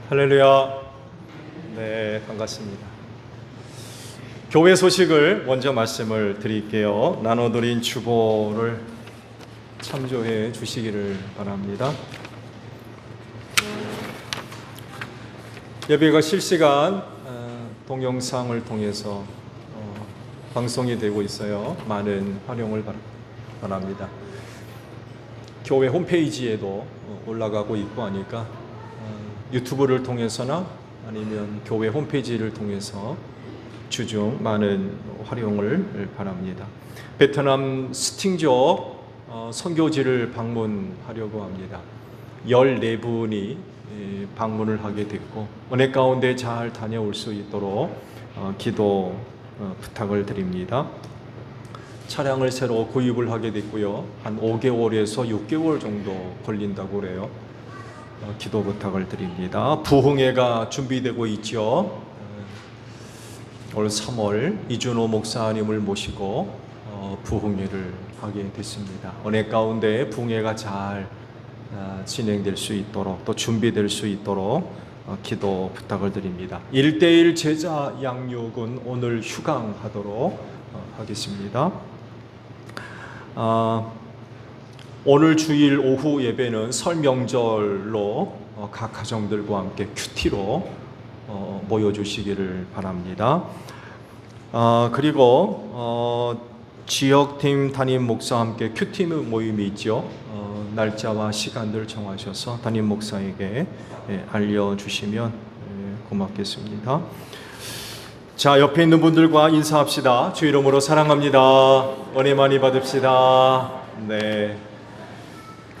할렐루야. 네, 반갑습니다. 교회 소식을 먼저 말씀을 드릴게요. 나눠드린 주보를 참조해 주시기를 바랍니다. 예배가 실시간 동영상을 통해서 방송이 되고 있어요. 많은 활용을 바랍니다. 교회 홈페이지에도 올라가고 있고 하니까 유튜브를 통해서나 아니면 교회 홈페이지를 통해서 주중 많은 활용을 바랍니다. 베트남 스팅족 선교지를 방문하려고 합니다. 14분이 방문을 하게 됐고 은혜 가운데 잘 다녀올 수 있도록 기도 부탁을 드립니다. 차량을 새로 구입을 하게 됐고요. 한 5개월에서 6개월 정도 걸린다고 그래요. 기도 부탁을 드립니다. 부흥회가 준비되고 있죠. 올 3월 이준호 목사님을 모시고 부흥회를 하게 됐습니다. 은혜 가운데 부흥회가 잘 진행될 수 있도록 또 준비될 수 있도록 기도 부탁을 드립니다. 1:1 제자 양육은 오늘 휴강하도록 하겠습니다. 오늘 주일 오후 예배는 설 명절로 각 가정들과 함께 큐티로 모여주시기를 바랍니다. 그리고 지역팀 담임 목사와 함께 큐티 모임이 있죠. 날짜와 시간들 정하셔서 담임 목사에게 알려주시면 고맙겠습니다. 자, 옆에 있는 분들과 인사합시다. 주 이름으로 사랑합니다. 은혜 많이 받읍시다. 네.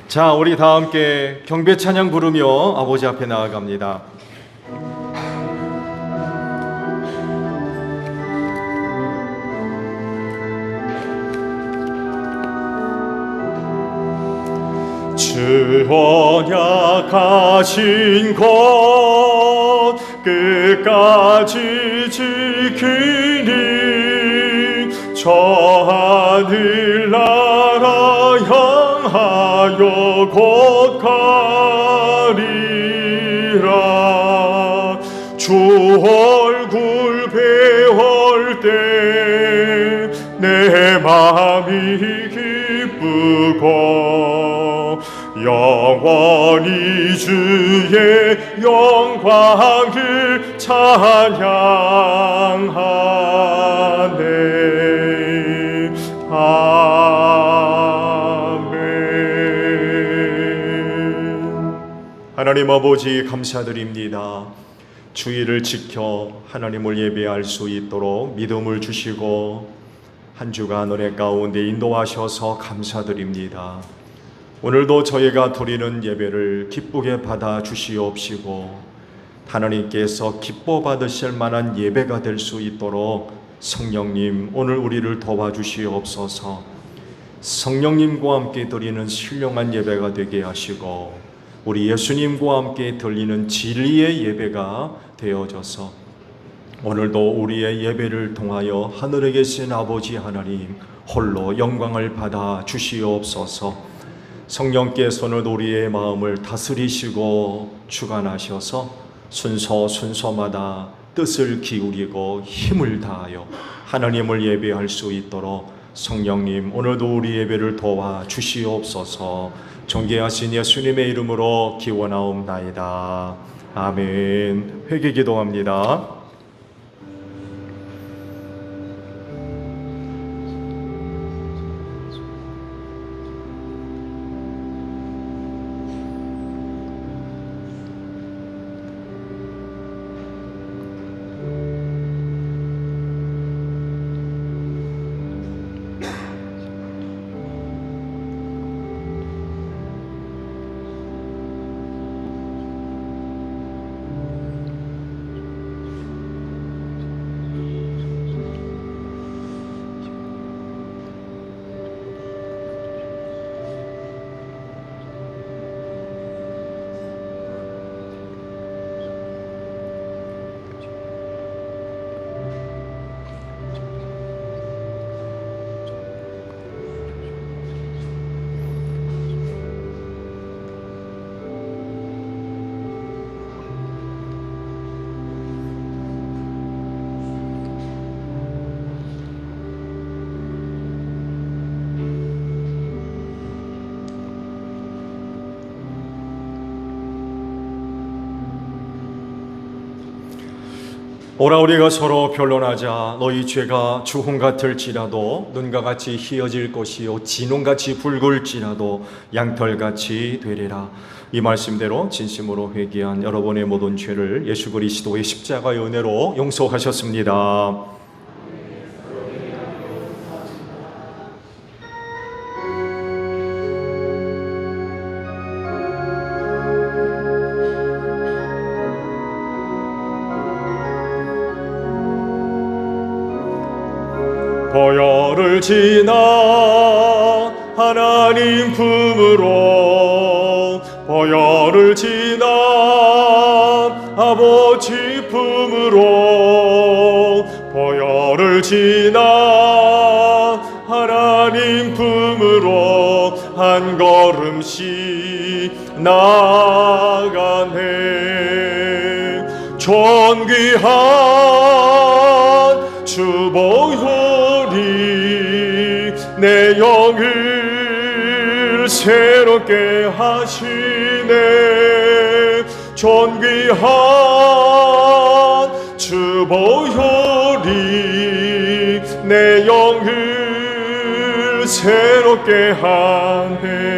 자, 우리 다 함께 경배 찬양 부르며 아버지 앞에 나아갑니다. 주 언약하신 것 끝까지 지키니 저 하늘나라 향하여 곧 가리라. 주 얼굴 배울 때 내 마음이 기쁘고 영원히 주의 영광을 찬양하네. 아멘. 하나님 아버지 감사드립니다. 주의를 지켜 하나님을 예배할 수 있도록 믿음을 주시고 한 주간 은혜 가운데 인도하셔서 감사드립니다. 오늘도 저희가 드리는 예배를 기쁘게 받아 주시옵시고 하나님께서 기뻐 받으실 만한 예배가 될 수 있도록 성령님 오늘 우리를 도와주시옵소서. 성령님과 함께 드리는 신령한 예배가 되게 하시고 우리 예수님과 함께 드리는 진리의 예배가 되어져서 오늘도 우리의 예배를 통하여 하늘에 계신 아버지 하나님 홀로 영광을 받아 주시옵소서. 성령께서는 우리의 마음을 다스리시고 주관하셔서 순서마다 뜻을 기울이고 힘을 다하여 하나님을 예배할 수 있도록 성령님 오늘도 우리 예배를 도와 주시옵소서. 존귀하신 예수님의 이름으로 기원하옵나이다. 아멘. 회개 기도합니다. 오라 우리가 서로 변론하자. 너희 죄가 주홍 같을지라도 눈과 같이 희어질 것이요 진홍같이 붉을지라도 양털같이 되리라. 이 말씀대로 진심으로 회개한 여러분의 모든 죄를 예수 그리스도의 십자가의 은혜로 용서하셨습니다. 보혈을 지나 하나님 품으로 보혈을 지나 아버지 품으로 보혈을 지나 하나님 품으로 한 걸음씩 나가네. 존귀한 주 보혈이 내 영을 새롭게 하시네. 존귀한 주 보혈이 내 영을 새롭게 하네.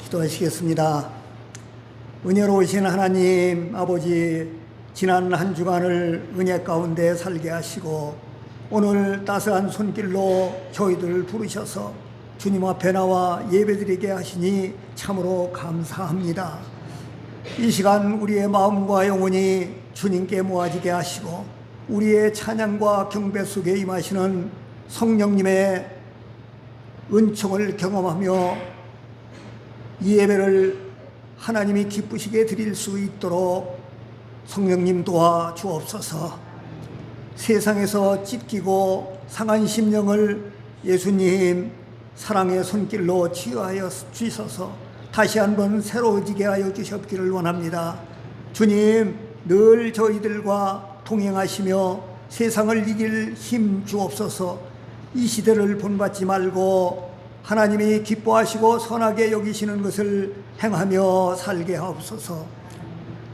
기도하시겠습니다. 은혜로우신 하나님 아버지, 지난 한 주간을 은혜 가운데 살게 하시고 오늘 따스한 손길로 저희들을 부르셔서 주님 앞에 나와 예배드리게 하시니 참으로 감사합니다. 이 시간 우리의 마음과 영혼이 주님께 모아지게 하시고 우리의 찬양과 경배 속에 임하시는 성령님의 은총을 경험하며 이 예배를 하나님이 기쁘시게 드릴 수 있도록 성령님 도와 주옵소서. 세상에서 찢기고 상한 심령을 예수님 사랑의 손길로 치유하여 주셔서 다시 한번 새로워지게 하여 주셨기를 원합니다. 주님, 늘 저희들과 동행하시며 세상을 이길 힘 주옵소서. 이 시대를 본받지 말고 하나님이 기뻐하시고 선하게 여기시는 것을 행하며 살게 하옵소서.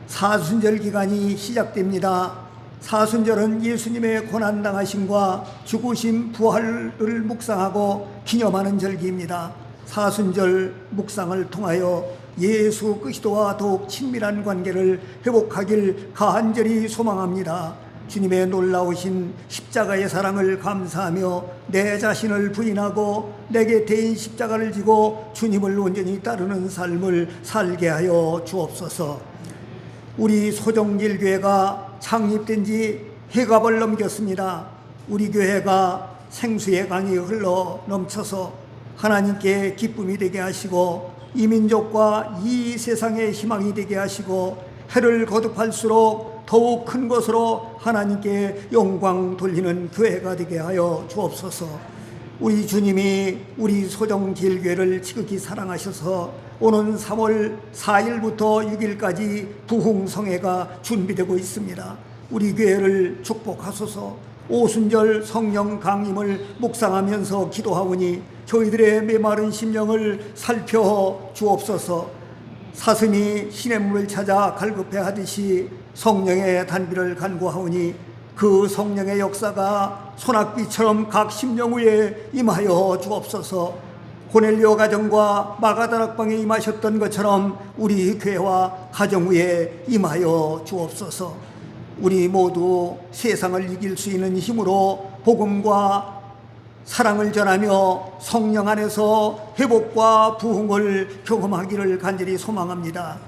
사순절 기간이 시작됩니다. 사순절은 예수님의 고난당하심과 죽으심 부활을 묵상하고 기념하는 절기입니다. 사순절 묵상을 통하여 예수 그리스도와 더욱 친밀한 관계를 회복하길 간절히 소망합니다. 주님의 놀라우신 십자가의 사랑을 감사하며 내 자신을 부인하고 내게 대인 십자가를 지고 주님을 온전히 따르는 삶을 살게 하여 주옵소서. 우리 소정길교회가 창립된 지 해갑을 넘겼습니다. 우리 교회가 생수의 강이 흘러 넘쳐서 하나님께 기쁨이 되게 하시고 이 민족과 이 세상의 희망이 되게 하시고 해를 거듭할수록 더욱 큰 것으로 하나님께 영광 돌리는 교회가 되게 하여 주옵소서. 우리 주님이 우리 소정길교회를 지극히 사랑하셔서 오는 3월 4일부터 6일까지 부흥성회가 준비되고 있습니다. 우리 교회를 축복하소서. 오순절 성령 강림을 묵상하면서 기도하오니 저희들의 메마른 심령을 살펴 주옵소서. 사슴이 시냇물을 찾아 갈급해 하듯이 성령의 단비를 간구하오니 그 성령의 역사가 소낙비처럼 각 심령 위에 임하여 주옵소서. 고넬료 가정과 마가다락방에 임하셨던 것처럼 우리 교회와 가정 위에 임하여 주옵소서. 우리 모두 세상을 이길 수 있는 힘으로 복음과 사랑을 전하며 성령 안에서 회복과 부흥을 경험하기를 간절히 소망합니다.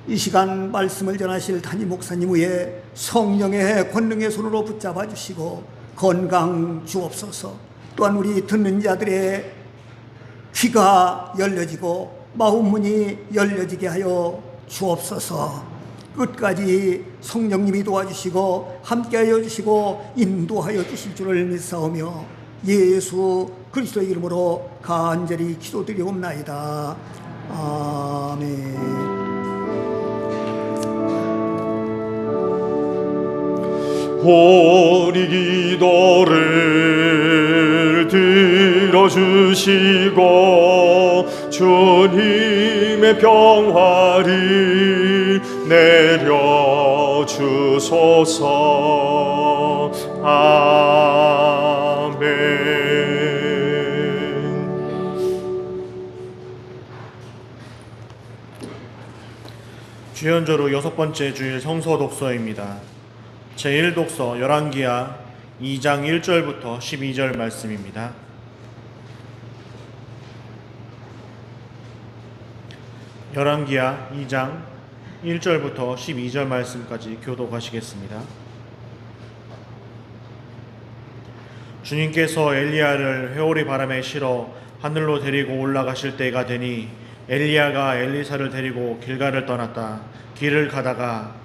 이 시간 말씀을 전하실 담임 목사님 위에 성령의 권능의 손으로 붙잡아 주시고 건강 주옵소서. 또한 우리 듣는 자들의 귀가 열려지고 마음문이 열려지게 하여 주옵소서. 끝까지 성령님이 도와주시고 함께하여 주시고 인도하여 주실 줄을 믿사오며 예수 그리스도의 이름으로 간절히 기도드리옵나이다. 아멘. 우리 기도를 들어주시고 주님의 평화를 내려주소서. 아멘. 주연저로 6번째 주일 성서 독서입니다. 제1독서 열왕기하 2장 1절부터 12절 말씀입니다. 열왕기하 2장 1절부터 12절 말씀까지 교독하시겠습니다. 주님께서 엘리야를 회오리 바람에 실어 하늘로 데리고 올라가실 때가 되니 엘리야가 엘리사를 데리고 길갈을 떠났다. 길을 가다가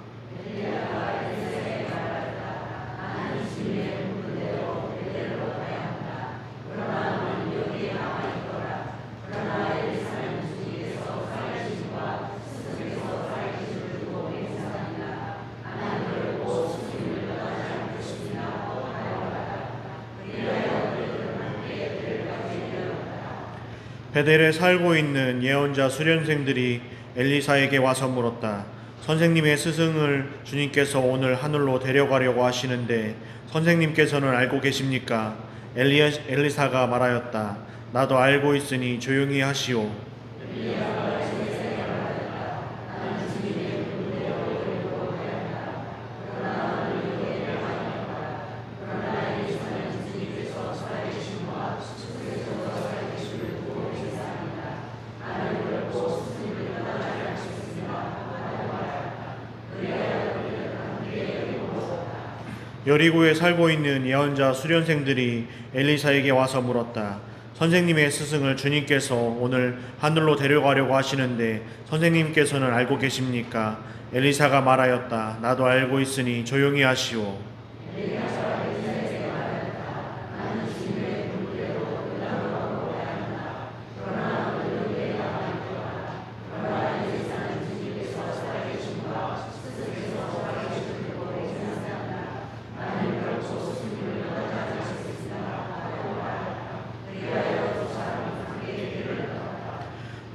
베델에 살고 있는 예언자 수련생들이 엘리사에게 와서 물었다. 선생님의 스승을 주님께서 오늘 하늘로 데려가려고 하시는데 선생님께서는 알고 계십니까? 엘리사가 말하였다. 나도 알고 있으니 조용히 하시오. 여리고에 살고 있는 예언자 수련생들이 엘리사에게 와서 물었다. 선생님의 스승을 주님께서 오늘 하늘로 데려가려고 하시는데 선생님께서는 알고 계십니까? 엘리사가 말하였다. 나도 알고 있으니 조용히 하시오.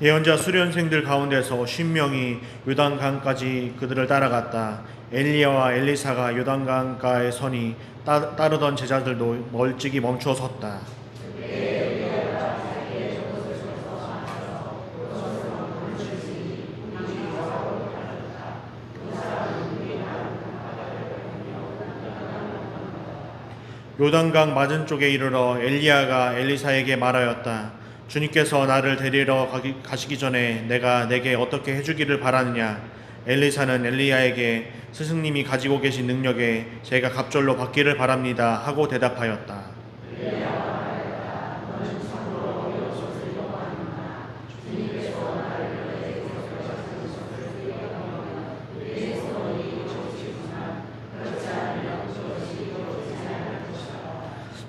예언자 수련생들 가운데서 50명이 요단강까지 그들을 따라갔다. 엘리야와 엘리사가 요단강가에 서니 따르던 제자들도 멀찍이 멈추어 섰다. 요단강 맞은쪽에 이르러 엘리야가 엘리사에게 말하였다. 주님께서 나를 데리러 가시기 전에 내가 내게 어떻게 해주기를 바라느냐. 엘리사는 엘리야에게 스승님이 가지고 계신 능력에 제가 갑절로 받기를 바랍니다 하고 대답하였다.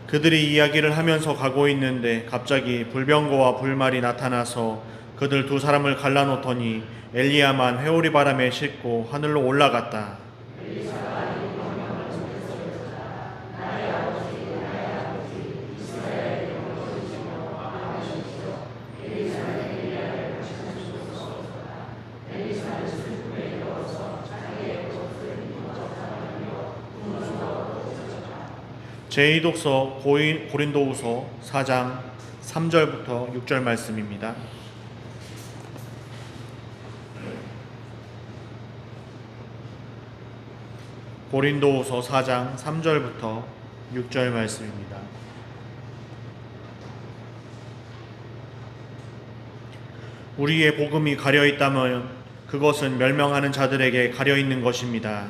그들이 이야기를 하면서 가고 있는데 갑자기 불병거와 불말이 나타나서 그들 두 사람을 갈라놓더니 엘리야만 회오리 바람에 싣고 하늘로 올라갔다. 제2독서 고린도후서 4장 3절부터 6절 말씀입니다. 고린도후서 4장 3절부터 6절 말씀입니다. 우리의 복음이 가려 있다면 그것은 멸망하는 자들에게 가려 있는 것입니다.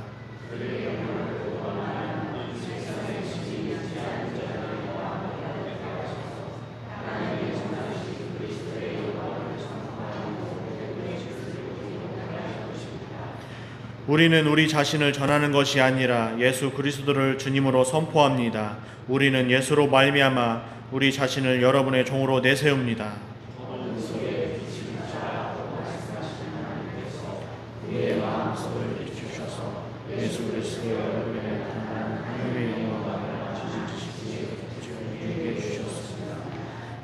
우리는 우리 자신을 전하는 것이 아니라 예수 그리스도를 주님으로 선포합니다. 우리는 예수로 말미암아 우리 자신을 여러분의 종으로 내세웁니다.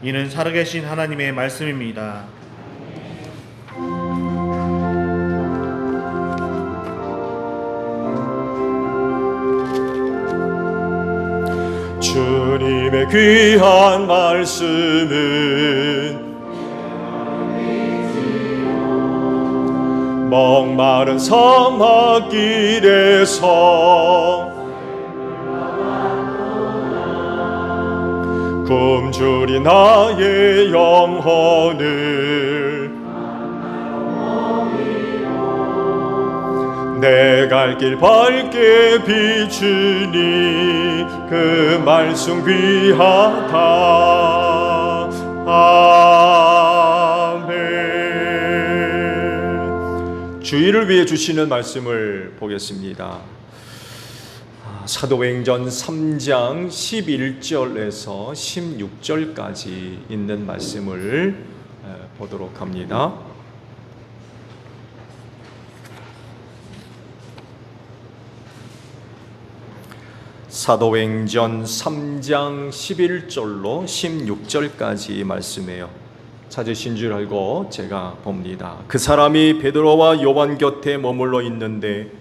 이는 살아계신 하나님의 말씀입니다. 주님의 귀한 말씀은 목마른 사막길에서 굶주린 나의 영혼을 내 갈 길 밝게 비추니 그 말씀 귀하다. 아멘. 주의를 위해 주시는 말씀을 보겠습니다. 사도행전 3장 11절에서 16절까지 있는 말씀을 보도록 합니다. 사도행전 3장 11절로 16절까지 말씀이에요. 찾으신 줄 알고 제가 봅니다. 그 사람이 베드로와 요한 곁에 머물러 있는데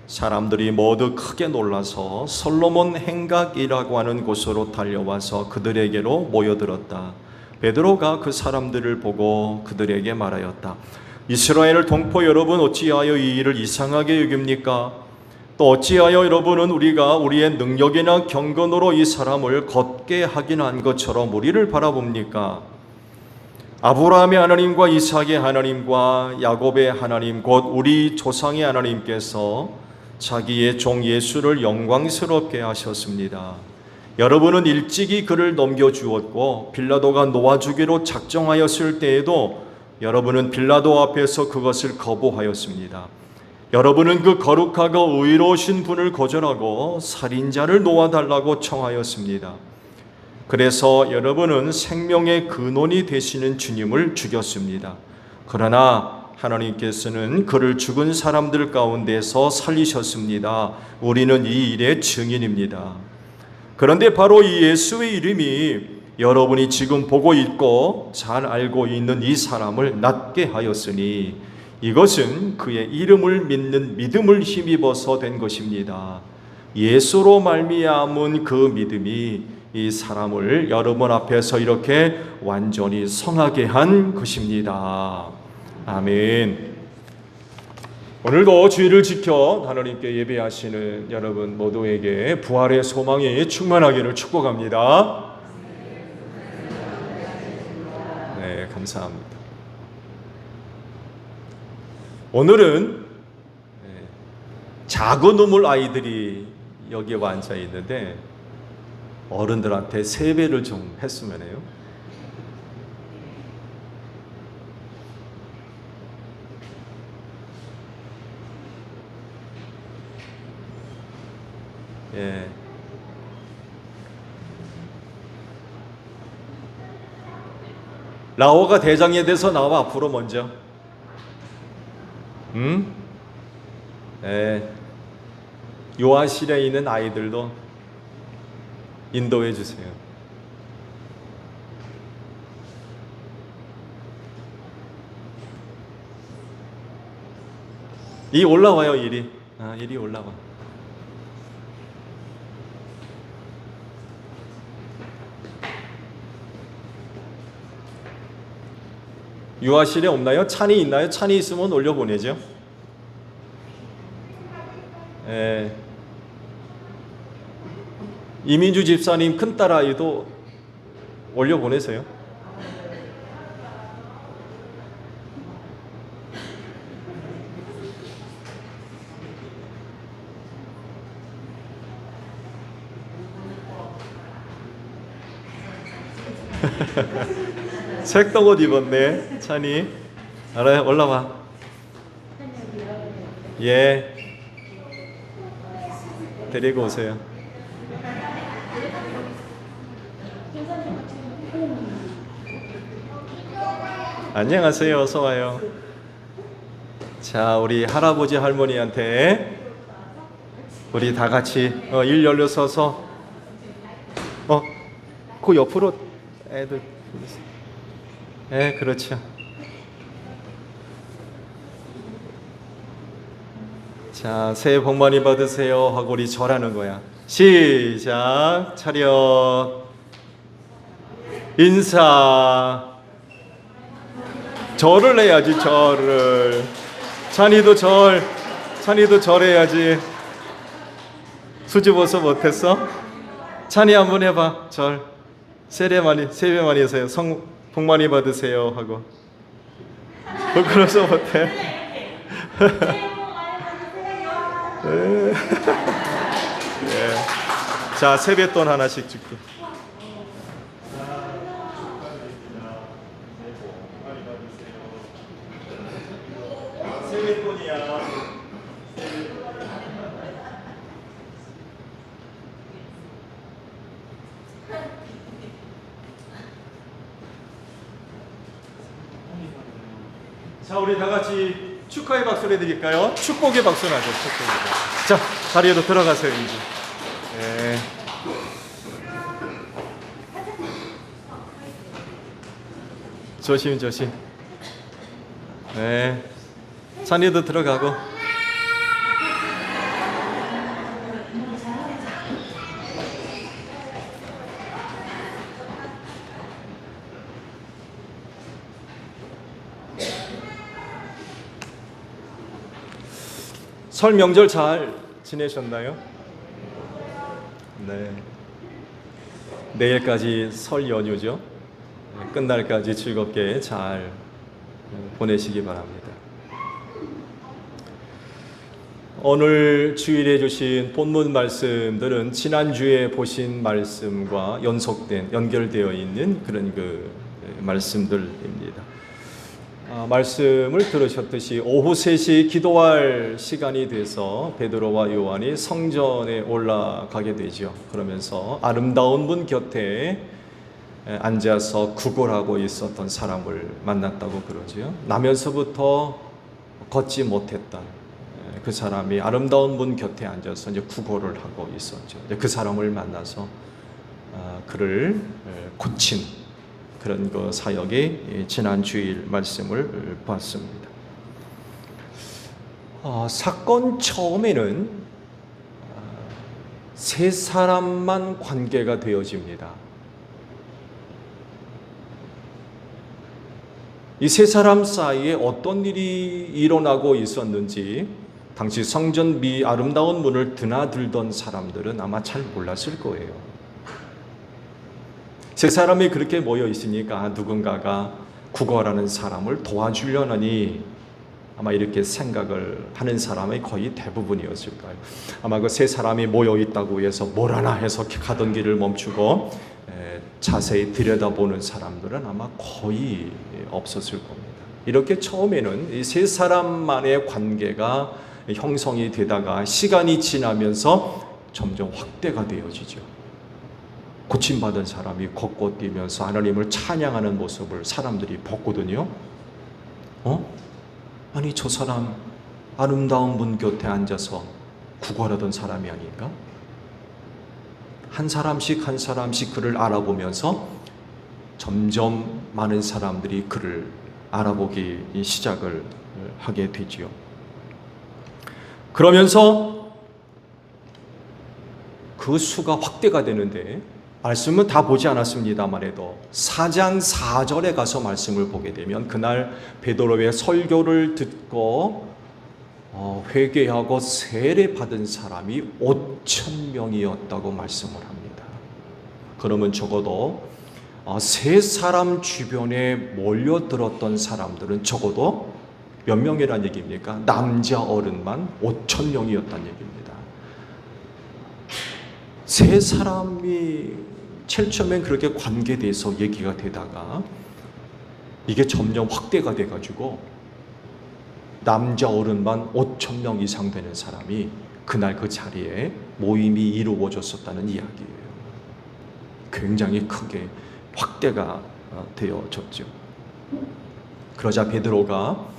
사람들이 모두 크게 놀라서 솔로몬 행각이라고 하는 곳으로 달려와서 그들에게로 모여들었다. 베드로가 그 사람들을 보고 그들에게 말하였다. 이스라엘 동포 여러분, 어찌하여 이 일을 이상하게 여깁니까? 또 어찌하여 여러분은 우리가 우리의 능력이나 경건으로 이 사람을 걷게 하긴 한 것처럼 우리를 바라봅니까? 아브라함의 하나님과 이삭의 하나님과 야곱의 하나님 곧 우리 조상의 하나님께서 자기의 종 예수를 영광스럽게 하셨습니다. 여러분은 일찍이 그를 넘겨주었고 빌라도가 놓아주기로 작정하였을 때에도 여러분은 빌라도 앞에서 그것을 거부하였습니다. 여러분은 그 거룩하고 의로우신 분을 거절하고 살인자를 놓아달라고 청하였습니다. 그래서 여러분은 생명의 근원이 되시는 주님을 죽였습니다. 그러나 하나님께서는 그를 죽은 사람들 가운데서 살리셨습니다. 우리는 이 일의 증인입니다. 그런데 바로 이 예수의 이름이 여러분이 지금 보고 있고 잘 알고 있는 이 사람을 낫게 하였으니 이것은 그의 이름을 믿는 믿음을 힘입어서 된 것입니다. 예수로 말미암은 그 믿음이 이 사람을 여러분 앞에서 이렇게 완전히 성하게 한 것입니다. 아멘. 오늘도 주의를 지켜 하나님께 예배하시는 여러분 모두에게 부활의 소망이 충만하기를 축복합니다. 네, 감사합니다. 오늘은 작은 우물 아이들이 여기에 앉아 있는데 어른들한테 세배를 좀 했으면 해요. 예. 라오가 대장에 대해서 나와 앞으로 먼저. 예. 요한실에 있는 아이들도 인도해 주세요. 이 올라와요, 일이. 일이 올라와. 유아실에 없나요? 찬이 있나요? 찬이 있으면 올려보내죠. 예. 이민주 집사님 큰딸아이도 올려보내세요. 색동 옷 입었네, 찬이. 알아요? 올라와. 예. 데리고 오세요. 안녕하세요. 어서 와요. 자, 우리 할아버지 할머니한테 우리 다 같이 일렬로 서서 그 옆으로 애들. 네, 그렇죠. 자, 새해 복 많이 받으세요 하고 우리 절하는 거야. 시작. 차렷. 인사. 절을 해야지, 절을. 찬이도 절해야지. 수줍어서 못했어? 찬이 한번 해봐, 절. 세배 많이 하세요. 복 많이 받으세요 하고. 부끄러워서 못해. 예. 자, 세뱃돈 하나씩 줄게. 세뱃돈이야. 자, 우리 다 같이 축하의 박수를 해드릴까요? 축복의 박수 나죠. 축복의 박수. 자, 자리에도 들어가세요, 이제. 네. 조심. 네. 찬이도 들어가고. 설 명절 잘 지내셨나요? 네. 내일까지 설 연휴죠. 끝날까지 즐겁게 잘 보내시기 바랍니다. 오늘 주일에 주신 본문 말씀들은 지난주에 보신 말씀과 연결되어 있는 그런 말씀들입니다. 말씀을 들으셨듯이 오후 3시 기도할 시간이 돼서 베드로와 요한이 성전에 올라가게 되죠. 그러면서 아름다운 분 곁에 앉아서 구걸하고 있었던 사람을 만났다고 그러죠. 나면서부터 걷지 못했던 그 사람이 아름다운 분 곁에 앉아서 이제 구걸을 하고 있었죠. 그 사람을 만나서 그를 고친 그런 그 사역이 지난 주일 말씀을 봤습니다. 사건 처음에는 세 사람만 관계가 되어집니다. 이 세 사람 사이에 어떤 일이 일어나고 있었는지 당시 성전 아름다운 문을 드나들던 사람들은 아마 잘 몰랐을 거예요. 세 사람이 그렇게 모여 있으니까 누군가가 구걸하는 사람을 도와주려니 아마 이렇게 생각을 하는 사람이 거의 대부분이었을 거예요. 아마 그 세 사람이 모여 있다고 해서 뭘 하나 해서 가던 길을 멈추고 자세히 들여다보는 사람들은 아마 거의 없었을 겁니다. 이렇게 처음에는 이 세 사람만의 관계가 형성이 되다가 시간이 지나면서 점점 확대가 되어지죠. 고침받은 사람이 걷고 뛰면서 하나님을 찬양하는 모습을 사람들이 봤거든요. 아니 저 사람 아름다운 분 곁에 앉아서 구걸하던 사람이 아닌가? 한 사람씩 한 사람씩 그를 알아보면서 점점 많은 사람들이 그를 알아보기 시작을 하게 되지요. 그러면서 그 수가 확대가 되는데 말씀은 다 보지 않았습니다만 해도 4장 4절에 가서 말씀을 보게 되면 그날 베드로의 설교를 듣고 회개하고 세례 받은 사람이 5,000명이었다고 말씀을 합니다. 그러면 적어도 세 사람 주변에 몰려들었던 사람들은 적어도 몇 명이란 얘기입니까? 남자 어른만 5,000명이었다는 얘기입니다. 세 사람이 제일 처음엔 그렇게 관계돼서 얘기가 되다가 이게 점점 확대가 돼가지고 남자 어른만 5,000명 이상 되는 사람이 그날 그 자리에 모임이 이루어졌었다는 이야기예요. 굉장히 크게 확대가 되어졌죠. 그러자 베드로가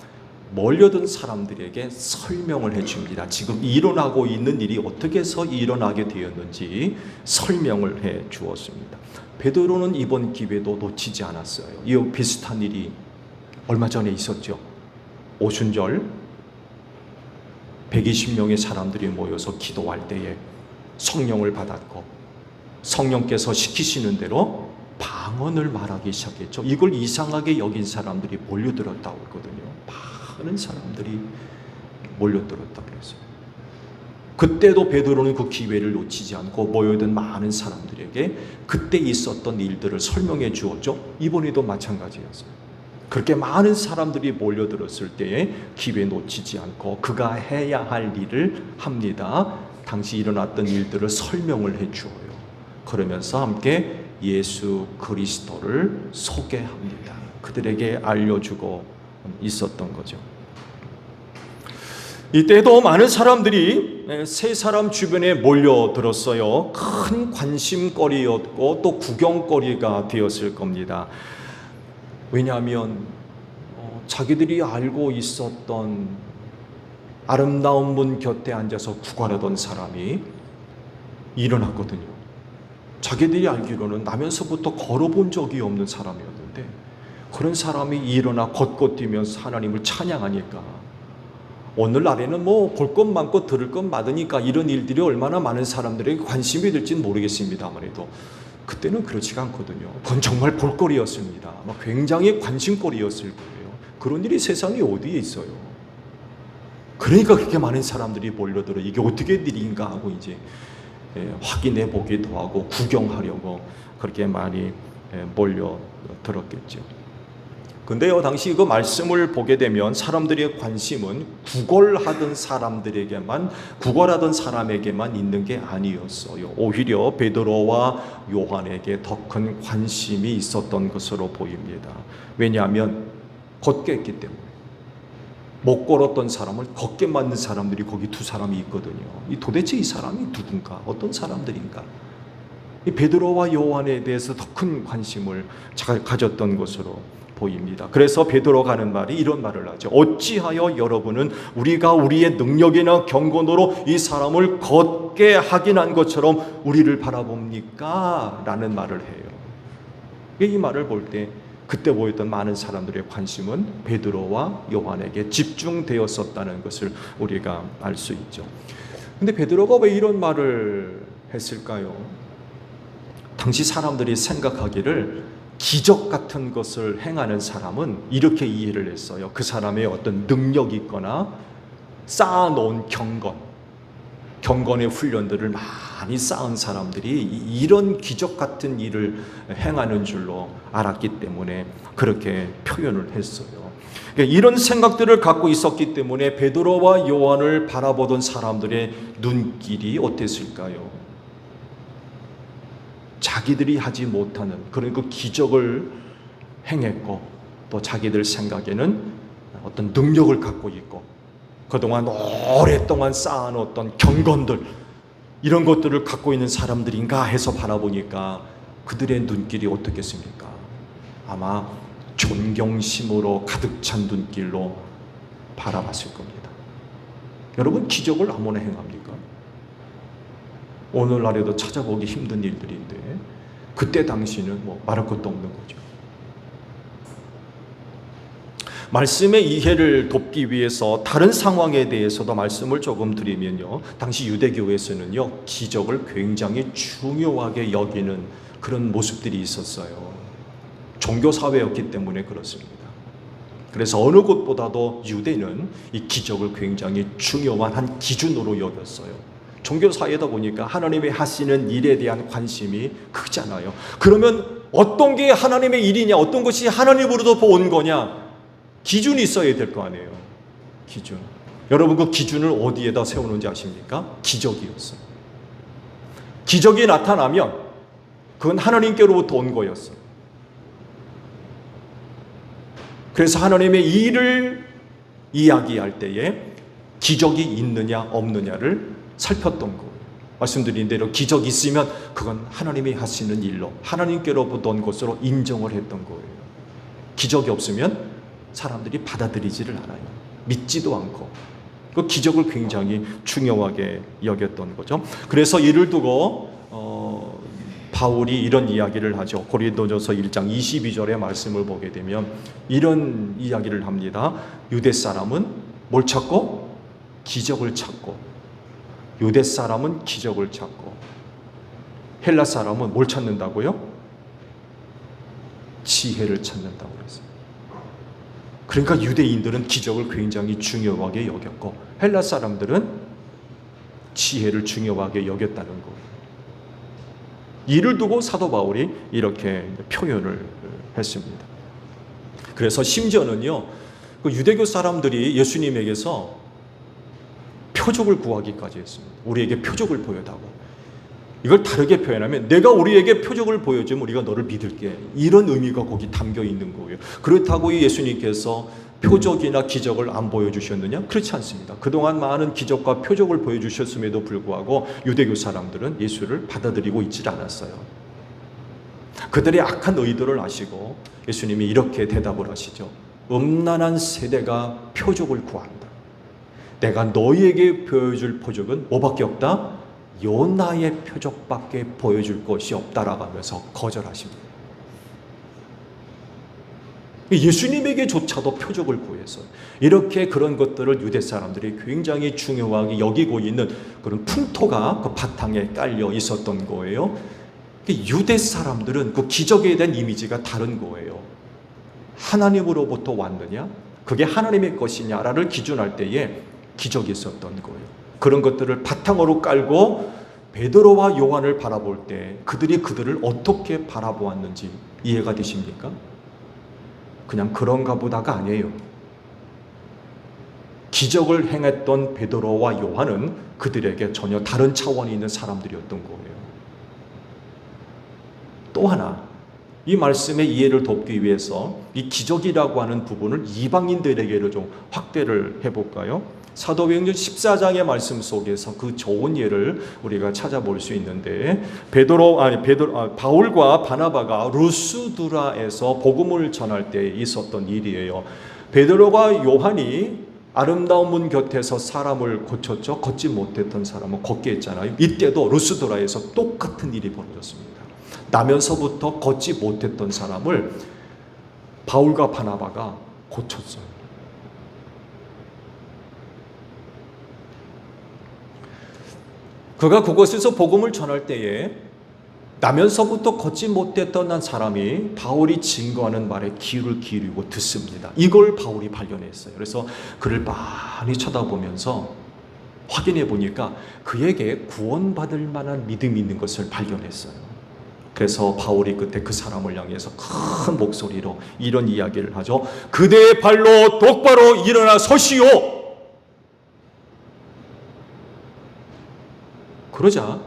몰려든 사람들에게 설명을 해줍니다. 지금 일어나고 있는 일이 어떻게 해서 일어나게 되었는지 설명을 해 주었습니다. 베드로는 이번 기회도 놓치지 않았어요. 이 비슷한 일이 얼마 전에 있었죠. 오순절 120명의 사람들이 모여서 기도할 때에 성령을 받았고 성령께서 시키시는 대로 방언을 말하기 시작했죠. 이걸 이상하게 여긴 사람들이 몰려들었다고 했거든요. 많은 사람들이 몰려들었다고 했어요. 그때도 베드로는 그 기회를 놓치지 않고 모여든 많은 사람들에게 그때 있었던 일들을 설명해 주었죠. 이번에도 마찬가지였어요. 그렇게 많은 사람들이 몰려들었을 때에 기회 놓치지 않고 그가 해야 할 일을 합니다. 당시 일어났던 일들을 설명을 해 주어요. 그러면서 함께 예수 그리스도를 소개합니다. 그들에게 알려주고 있었던 거죠. 이때도 많은 사람들이 세 사람 주변에 몰려들었어요. 큰 관심거리였고 또 구경거리가 되었을 겁니다. 왜냐하면 자기들이 알고 있었던 아름다운 분 곁에 앉아서 구걸하던 사람이 일어났거든요. 자기들이 알기로는 나면서부터 걸어본 적이 없는 사람이었는데 그런 사람이 일어나 걷고 뛰면서 하나님을 찬양하니까 오늘날에는 뭐 볼 것 많고 들을 것 많으니까 이런 일들이 얼마나 많은 사람들에게 관심이 될지는 모르겠습니다만 해도 그때는 그렇지가 않거든요. 그건 정말 볼거리였습니다. 굉장히 관심거리였을 거예요. 그런 일이 세상에 어디에 있어요. 그러니까 그렇게 많은 사람들이 몰려들어 이게 어떻게 된 일인가 하고 이제 확인해 보기도 하고 구경하려고 그렇게 많이 몰려들었겠죠. 근데요, 당시 그 말씀을 보게 되면 사람들의 관심은 구걸하던 사람에게만 있는 게 아니었어요. 오히려 베드로와 요한에게 더 큰 관심이 있었던 것으로 보입니다. 왜냐하면 걷게 했기 때문에. 못 걸었던 사람을 걷게 만든 사람들이 거기 두 사람이 있거든요. 도대체 이 사람이 누군가? 어떤 사람들인가? 이 베드로와 요한에 대해서 더 큰 관심을 가졌던 것으로 보입니다. 그래서 베드로가 하는 말이 이런 말을 하죠. 어찌하여 여러분은 우리가 우리의 능력이나 경건으로 이 사람을 걷게 하긴 한 것처럼 우리를 바라봅니까? 라는 말을 해요. 이 말을 볼 때 그때 보였던 많은 사람들의 관심은 베드로와 요한에게 집중되었었다는 것을 우리가 알 수 있죠. 근데 베드로가 왜 이런 말을 했을까요? 당시 사람들이 생각하기를 기적 같은 것을 행하는 사람은 이렇게 이해를 했어요. 그 사람의 어떤 능력이 있거나 쌓아놓은 경건의 훈련들을 많이 쌓은 사람들이 이런 기적 같은 일을 행하는 줄로 알았기 때문에 그렇게 표현을 했어요. 이런 생각들을 갖고 있었기 때문에 베드로와 요한을 바라보던 사람들의 눈길이 어땠을까요? 자기들이 하지 못하는 그런 그 기적을 행했고, 또 자기들 생각에는 어떤 능력을 갖고 있고, 그동안 오랫동안 쌓아놓았던 경건들, 이런 것들을 갖고 있는 사람들인가 해서 바라보니까 그들의 눈길이 어떻겠습니까? 아마 존경심으로 가득 찬 눈길로 바라봤을 겁니다. 여러분, 기적을 아무나 행합니까? 오늘날에도 찾아보기 힘든 일들인데 그때 당시는 말할 것도 없는 거죠. 말씀의 이해를 돕기 위해서 다른 상황에 대해서도 말씀을 조금 드리면요, 당시 유대교에서는요 기적을 굉장히 중요하게 여기는 그런 모습들이 있었어요. 종교사회였기 때문에 그렇습니다. 그래서 어느 곳보다도 유대는 이 기적을 굉장히 중요한 한 기준으로 여겼어요. 종교사회다 보니까 하나님이 하시는 일에 대한 관심이 크잖아요. 그러면 어떤 게 하나님의 일이냐, 어떤 것이 하나님으로부터 온 거냐, 기준이 있어야 될 거 아니에요. 기준. 여러분, 그 기준을 어디에다 세우는지 아십니까? 기적이었어요. 기적이 나타나면 그건 하나님께로부터 온 거였어요. 그래서 하나님의 일을 이야기할 때에 기적이 있느냐 없느냐를 살폈던 거예요. 말씀드린 대로 기적이 있으면 그건 하나님이 하시는 일로, 하나님께로부터 온 것으로 인정을 했던 거예요. 기적이 없으면 사람들이 받아들이지를 않아요. 믿지도 않고. 그 기적을 굉장히 중요하게 여겼던 거죠. 그래서 이를 두고 바울이 이런 이야기를 하죠. 고린도전서 1장 22절의 말씀을 보게 되면 이런 이야기를 합니다. 유대 사람은 뭘 찾고? 기적을 찾고. 유대 사람은 기적을 찾고, 헬라 사람은 뭘 찾는다고요? 지혜를 찾는다고 그랬어요. 그러니까 유대인들은 기적을 굉장히 중요하게 여겼고, 헬라 사람들은 지혜를 중요하게 여겼다는 거예요. 이를 두고 사도 바울이 이렇게 표현을 했습니다. 그래서 심지어는요, 그 유대교 사람들이 예수님에게서 표적을 구하기까지 했습니다. 우리에게 표적을 보여다고. 이걸 다르게 표현하면 내가 우리에게 표적을 보여주면 우리가 너를 믿을게, 이런 의미가 거기 담겨 있는 거예요. 그렇다고 예수님께서 표적이나 기적을 안 보여주셨느냐? 그렇지 않습니다. 그동안 많은 기적과 표적을 보여주셨음에도 불구하고 유대교 사람들은 예수를 받아들이고 있지 않았어요. 그들의 악한 의도를 아시고 예수님이 이렇게 대답을 하시죠. 음란한 세대가 표적을 구한다. 내가 너희에게 보여줄 표적은 뭐밖에 없다? 요나의 표적밖에 보여줄 것이 없다라고 하면서 거절하십니다. 예수님에게조차도 표적을 구해서 이렇게 그런 것들을 유대 사람들이 굉장히 중요하게 여기고 있는 그런 풍토가 그 바탕에 깔려 있었던 거예요. 유대 사람들은 그 기적에 대한 이미지가 다른 거예요. 하나님으로부터 왔느냐? 그게 하나님의 것이냐를 기준할 때에 기적이 있었던 거예요. 그런 것들을 바탕으로 깔고 베드로와 요한을 바라볼 때 그들이 그들을 어떻게 바라보았는지 이해가 되십니까? 그냥 그런가 보다가 아니에요. 기적을 행했던 베드로와 요한은 그들에게 전혀 다른 차원이 있는 사람들이었던 거예요. 또 하나, 이 말씀의 이해를 돕기 위해서 이 기적이라고 하는 부분을 이방인들에게로 좀 확대를 해볼까요? 사도행전 14장의 말씀 속에서 그 좋은 예를 우리가 찾아볼 수 있는데, 바울과 바나바가 루스드라에서 복음을 전할 때 있었던 일이에요. 베드로가 요한이 아름다운 문 곁에서 사람을 고쳤죠. 걷지 못했던 사람은 걷게 했잖아요. 이때도 루스드라에서 똑같은 일이 벌어졌습니다. 나면서부터 걷지 못했던 사람을 바울과 바나바가 고쳤어요. 그가 그곳에서 복음을 전할 때에 나면서부터 걷지 못했던 한 사람이 바울이 증거하는 말에 귀를 기울이고 듣습니다. 이걸 바울이 발견했어요. 그래서 그를 많이 쳐다보면서 확인해 보니까 그에게 구원받을 만한 믿음이 있는 것을 발견했어요. 그래서 바울이 그때 그 사람을 향해서 큰 목소리로 이런 이야기를 하죠. 그대의 발로 똑바로 일어나 서시오. 그러자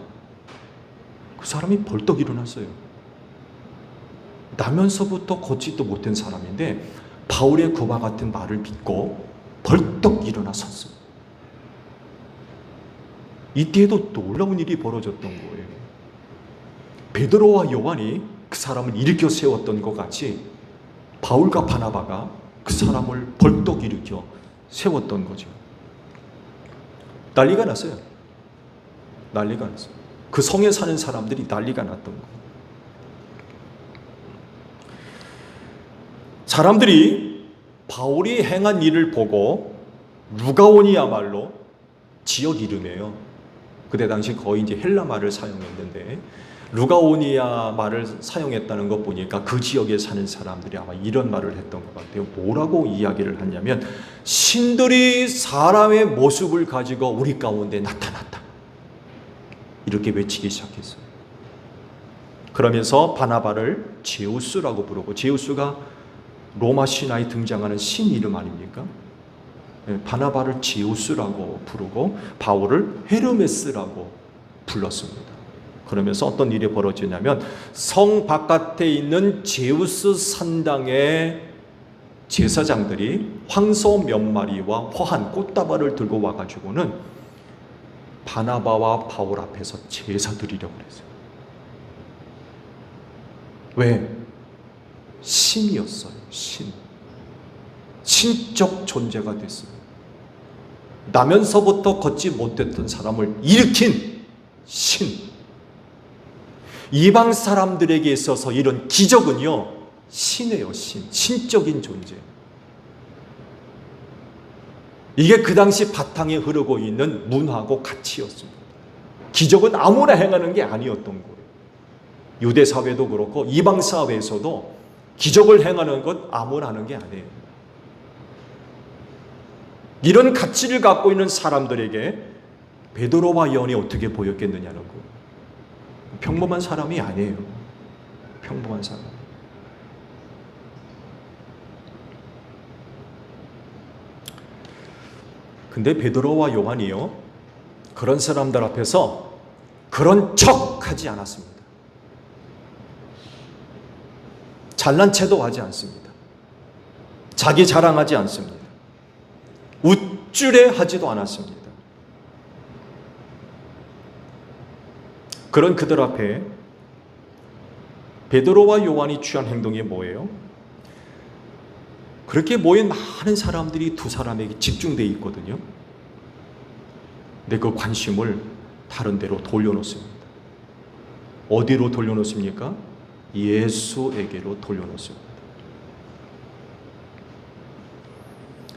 그 사람이 벌떡 일어났어요. 나면서부터 걷지도 못한 사람인데 바울의 그와 같은 말을 믿고 벌떡 일어나 섰어요. 이때에도 놀라운 일이 벌어졌던 거예요. 베드로와 요한이 그 사람을 일으켜 세웠던 것 같이 바울과 바나바가 그 사람을 벌떡 일으켜 세웠던 거죠. 난리가 났어요. 난리가 났어요. 그 성에 사는 사람들이 난리가 났던 거예요. 사람들이 바울이 행한 일을 보고 루가오니야말로 지역 이름이에요. 그때 당시 거의 이제 헬라 말을 사용했는데 루가오니아 말을 사용했다는 것 보니까 그 지역에 사는 사람들이 아마 이런 말을 했던 것 같아요. 뭐라고 이야기를 하냐면 신들이 사람의 모습을 가지고 우리 가운데 나타났다. 이렇게 외치기 시작했어요. 그러면서 바나바를 제우스라고 부르고, 제우스가 로마 신화에 등장하는 신 이름 아닙니까? 바나바를 제우스라고 부르고 바울을 헤르메스라고 불렀습니다. 그러면서 어떤 일이 벌어지냐면 성 바깥에 있는 제우스 산당의 제사장들이 황소 몇 마리와 화한 꽃다발을 들고 와가지고는 바나바와 바울 앞에서 제사 드리려고 그랬어요. 왜? 신이었어요. 신적 존재가 됐어요. 나면서부터 걷지 못했던 사람을 일으킨 신. 이방 사람들에게 있어서 이런 기적은요, 신이에요. 신적인 존재. 이게 그 당시 바탕에 흐르고 있는 문화고 가치였습니다. 기적은 아무나 행하는 게 아니었던 거예요. 유대 사회도 그렇고 이방 사회에서도 기적을 행하는 것 아무나 하는 게 아니에요. 이런 가치를 갖고 있는 사람들에게 베드로와 요한이 어떻게 보였겠느냐는 거예요. 평범한 사람이 아니에요. 평범한 사람. 근데 베드로와 요한이요, 그런 사람들 앞에서 그런 척 하지 않았습니다. 잘난 체도 하지 않습니다. 자기 자랑하지 않습니다. 우쭐해 하지도 않았습니다. 그런 그들 앞에 베드로와 요한이 취한 행동이 뭐예요? 그렇게 모인 많은 사람들이 두 사람에게 집중되어 있거든요. 근데 그 관심을 다른 데로 돌려놓습니다. 어디로 돌려놓습니까? 예수에게로 돌려놓습니다.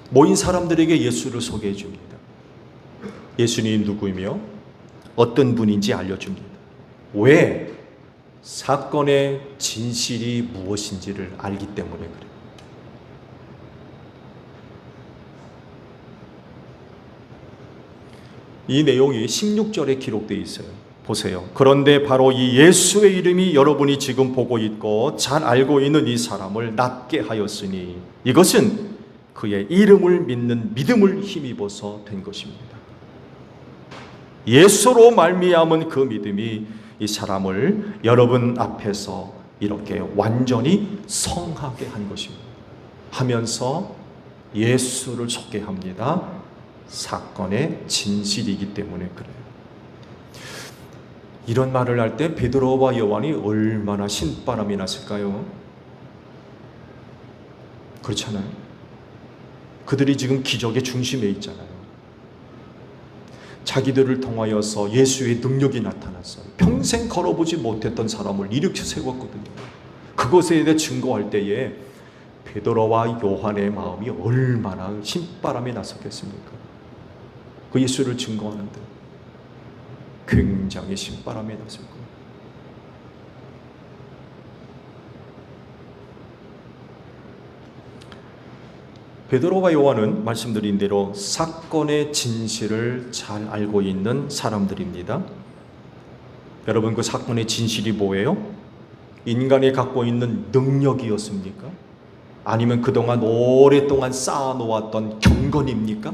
모인 사람들에게 예수를 소개해 줍니다. 예수님이 누구이며 어떤 분인지 알려줍니다. 왜? 사건의 진실이 무엇인지를 알기 때문에 그래요. 이 내용이 16절에 기록되어 있어요. 보세요. 그런데 바로 이 예수의 이름이 여러분이 지금 보고 있고 잘 알고 있는 이 사람을 낫게 하였으니 이것은 그의 이름을 믿는 믿음을 힘입어서 된 것입니다. 예수로 말미암은 그 믿음이 이 사람을 여러분 앞에서 이렇게 완전히 성하게 한 것입니다. 하면서 예수를 소개합니다. 사건의 진실이기 때문에 그래요. 이런 말을 할 때 베드로와 요한이 얼마나 신바람이 났을까요? 그렇잖아요. 그들이 지금 기적의 중심에 있잖아요. 자기들을 통하여서 예수의 능력이 나타났어요. 평생 걸어보지 못했던 사람을 일으켜 세웠거든요. 그것에 대해 증거할 때에 베드로와 요한의 마음이 얼마나 신바람이 났었겠습니까? 그 예수를 증거하는데 굉장히 신바람이 났을 거예요. 베드로와 요한은 말씀드린 대로 사건의 진실을 잘 알고 있는 사람들입니다. 여러분, 그 사건의 진실이 뭐예요? 인간이 갖고 있는 능력이었습니까? 아니면 그동안 오랫동안 쌓아놓았던 경건입니까?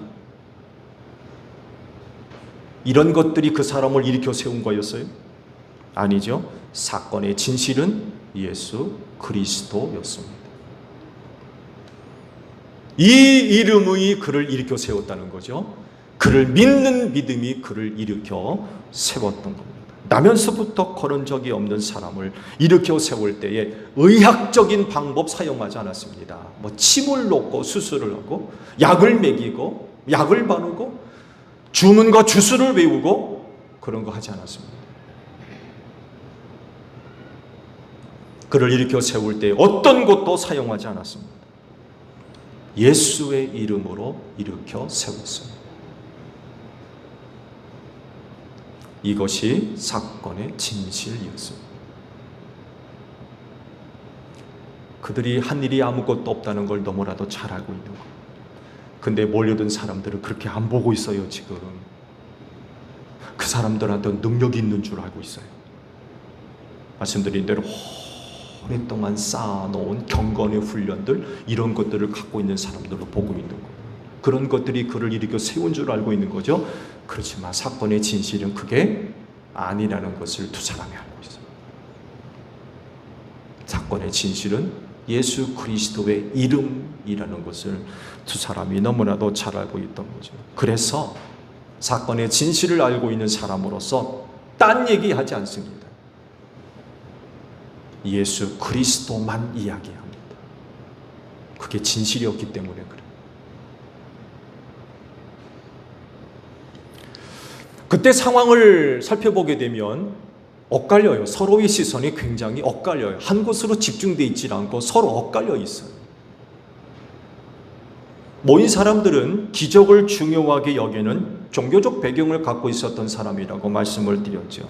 이런 것들이 그 사람을 일으켜 세운 거였어요? 아니죠. 사건의 진실은 예수 그리스도였습니다. 이 이름이 그를 일으켜 세웠다는 거죠. 그를 믿는 믿음이 그를 일으켜 세웠던 겁니다. 나면서부터 그런 적이 없는 사람을 일으켜 세울 때에 의학적인 방법 사용하지 않았습니다. 뭐 침을 놓고 수술을 하고 약을 먹이고 약을 바르고 주문과 주술을 외우고 그런 거 하지 않았습니다. 그를 일으켜 세울 때 어떤 것도 사용하지 않았습니다. 예수의 이름으로 일으켜 세웠어요. 이것이 사건의 진실이었습니다. 그들이 한 일이 아무것도 없다는 걸 너무나도 잘 알고 있는 거예요. 근데 몰려든 사람들은 그렇게 안 보고 있어요. 지금 그 사람들한테 능력이 있는 줄 알고 있어요. 말씀드린 대로 오랫동안 쌓아놓은 경건의 훈련들, 이런 것들을 갖고 있는 사람들로 보고 있는 거예요. 그런 것들이 그를 일으켜 세운 줄 알고 있는 거죠. 그렇지만 사건의 진실은 그게 아니라는 것을 두 사람이 알고 있어요. 사건의 진실은 예수 그리스도의 이름이라는 것을 두 사람이 너무나도 잘 알고 있던 거죠. 그래서 사건의 진실을 알고 있는 사람으로서 딴 얘기하지 않습니다. 예수 그리스도만 이야기합니다. 그게 진실이었기 때문에 그래요. 그때 상황을 살펴보게 되면 엇갈려요. 서로의 시선이 굉장히 엇갈려요. 한 곳으로 집중되어 있지 않고 서로 엇갈려 있어요. 모인 사람들은 기적을 중요하게 여기는 종교적 배경을 갖고 있었던 사람이라고 말씀을 드렸죠.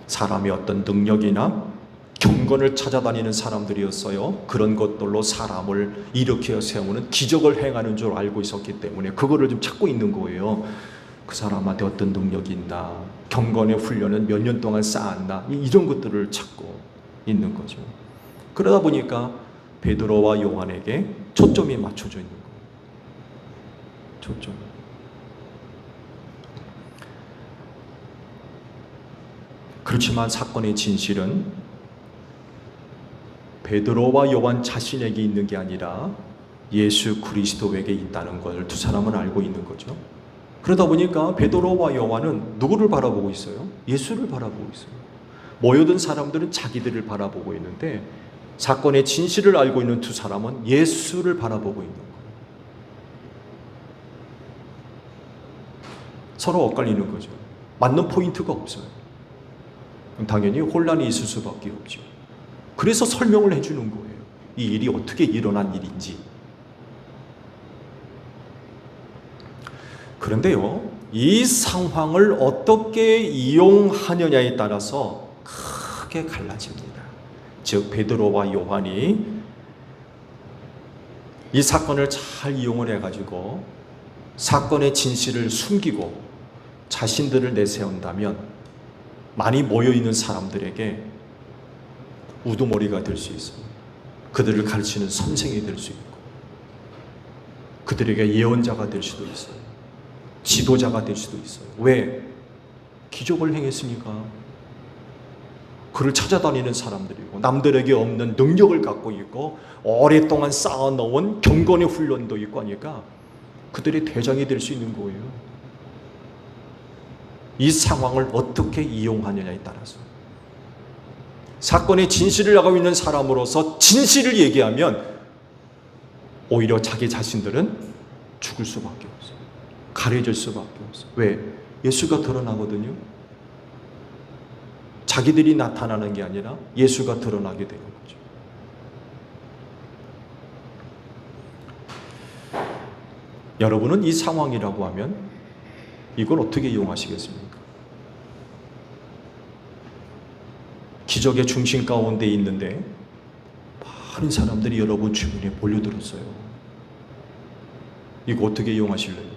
사람이 어떤 능력이나 경건을 찾아다니는 사람들이었어요. 그런 것들로 사람을 일으켜 세우는 기적을 행하는 줄 알고 있었기 때문에 그거를 좀 찾고 있는 거예요. 그 사람한테 어떤 능력이 있나, 경건의 훈련은 몇 년 동안 쌓았나, 이런 것들을 찾고 있는 거죠. 그러다 보니까 베드로와 요한에게 초점이 맞춰져 있는 거예요. 초점. 그렇지만 사건의 진실은 베드로와 요한 자신에게 있는 게 아니라 예수 그리스도에게 있다는 것을 두 사람은 알고 있는 거죠. 그러다 보니까 베드로와 요한은 누구를 바라보고 있어요? 예수를 바라보고 있어요. 모여든 사람들은 자기들을 바라보고 있는데 사건의 진실을 알고 있는 두 사람은 예수를 바라보고 있는 거예요. 서로 엇갈리는 거죠. 맞는 포인트가 없어요. 당연히 혼란이 있을 수밖에 없죠. 그래서 설명을 해주는 거예요. 이 일이 어떻게 일어난 일인지. 그런데요, 이 상황을 어떻게 이용하느냐에 따라서 크게 갈라집니다. 즉 베드로와 요한이 이 사건을 잘 이용을 해가지고 사건의 진실을 숨기고 자신들을 내세운다면 많이 모여있는 사람들에게 우두머리가 될 수 있어요. 그들을 가르치는 선생이 될 수 있고, 그들에게 예언자가 될 수도 있어요. 지도자가 될 수도 있어요. 왜? 기적을 행했으니까. 그를 찾아다니는 사람들이고, 남들에게 없는 능력을 갖고 있고, 오랫동안 쌓아놓은 경건의 훈련도 있고 하니까 그들의 대장이 될 수 있는 거예요. 이 상황을 어떻게 이용하느냐에 따라서. 사건의 진실을 알고 있는 사람으로서 진실을 얘기하면 오히려 자기 자신들은 죽을 수밖에 없어요. 가려질 수밖에 없어요. 왜? 예수가 드러나거든요. 자기들이 나타나는 게 아니라 예수가 드러나게 되는 거죠. 여러분은 이 상황이라고 하면 이걸 어떻게 이용하시겠습니까? 기적의 중심 가운데 있는데 많은 사람들이 여러분 주변에 몰려들었어요. 이거 어떻게 이용하실래요?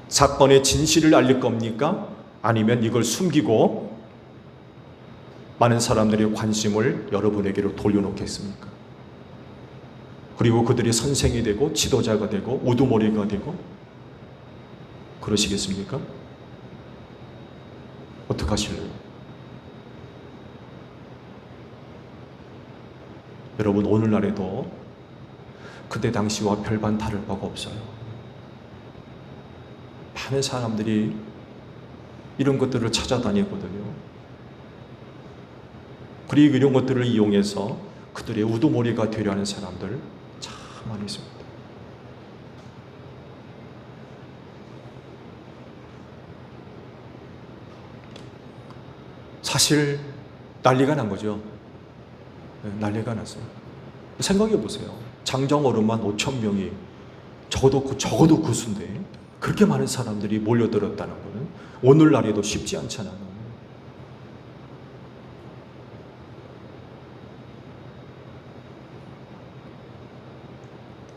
사건의 진실을 알릴 겁니까? 아니면 이걸 숨기고 많은 사람들의 관심을 여러분에게로 돌려놓겠습니까? 그리고 그들이 선생이 되고 지도자가 되고 우두머리가 되고 그러시겠습니까? 어떻게 하실래요? 여러분, 오늘날에도 그때 당시와 별반 다를 바가 없어요. 많은 사람들이 이런 것들을 찾아다니거든요. 그리고 이런 것들을 이용해서 그들의 우두머리가 되려 하는 사람들 참 많이 있습니다. 사실 난리가 난 거죠. 난리가 났어요. 생각해 보세요. 장정 어른만 5,000명이 적어도 구수인데 그렇게 많은 사람들이 몰려들었다는 것은 오늘날에도 쉽지 않잖아요.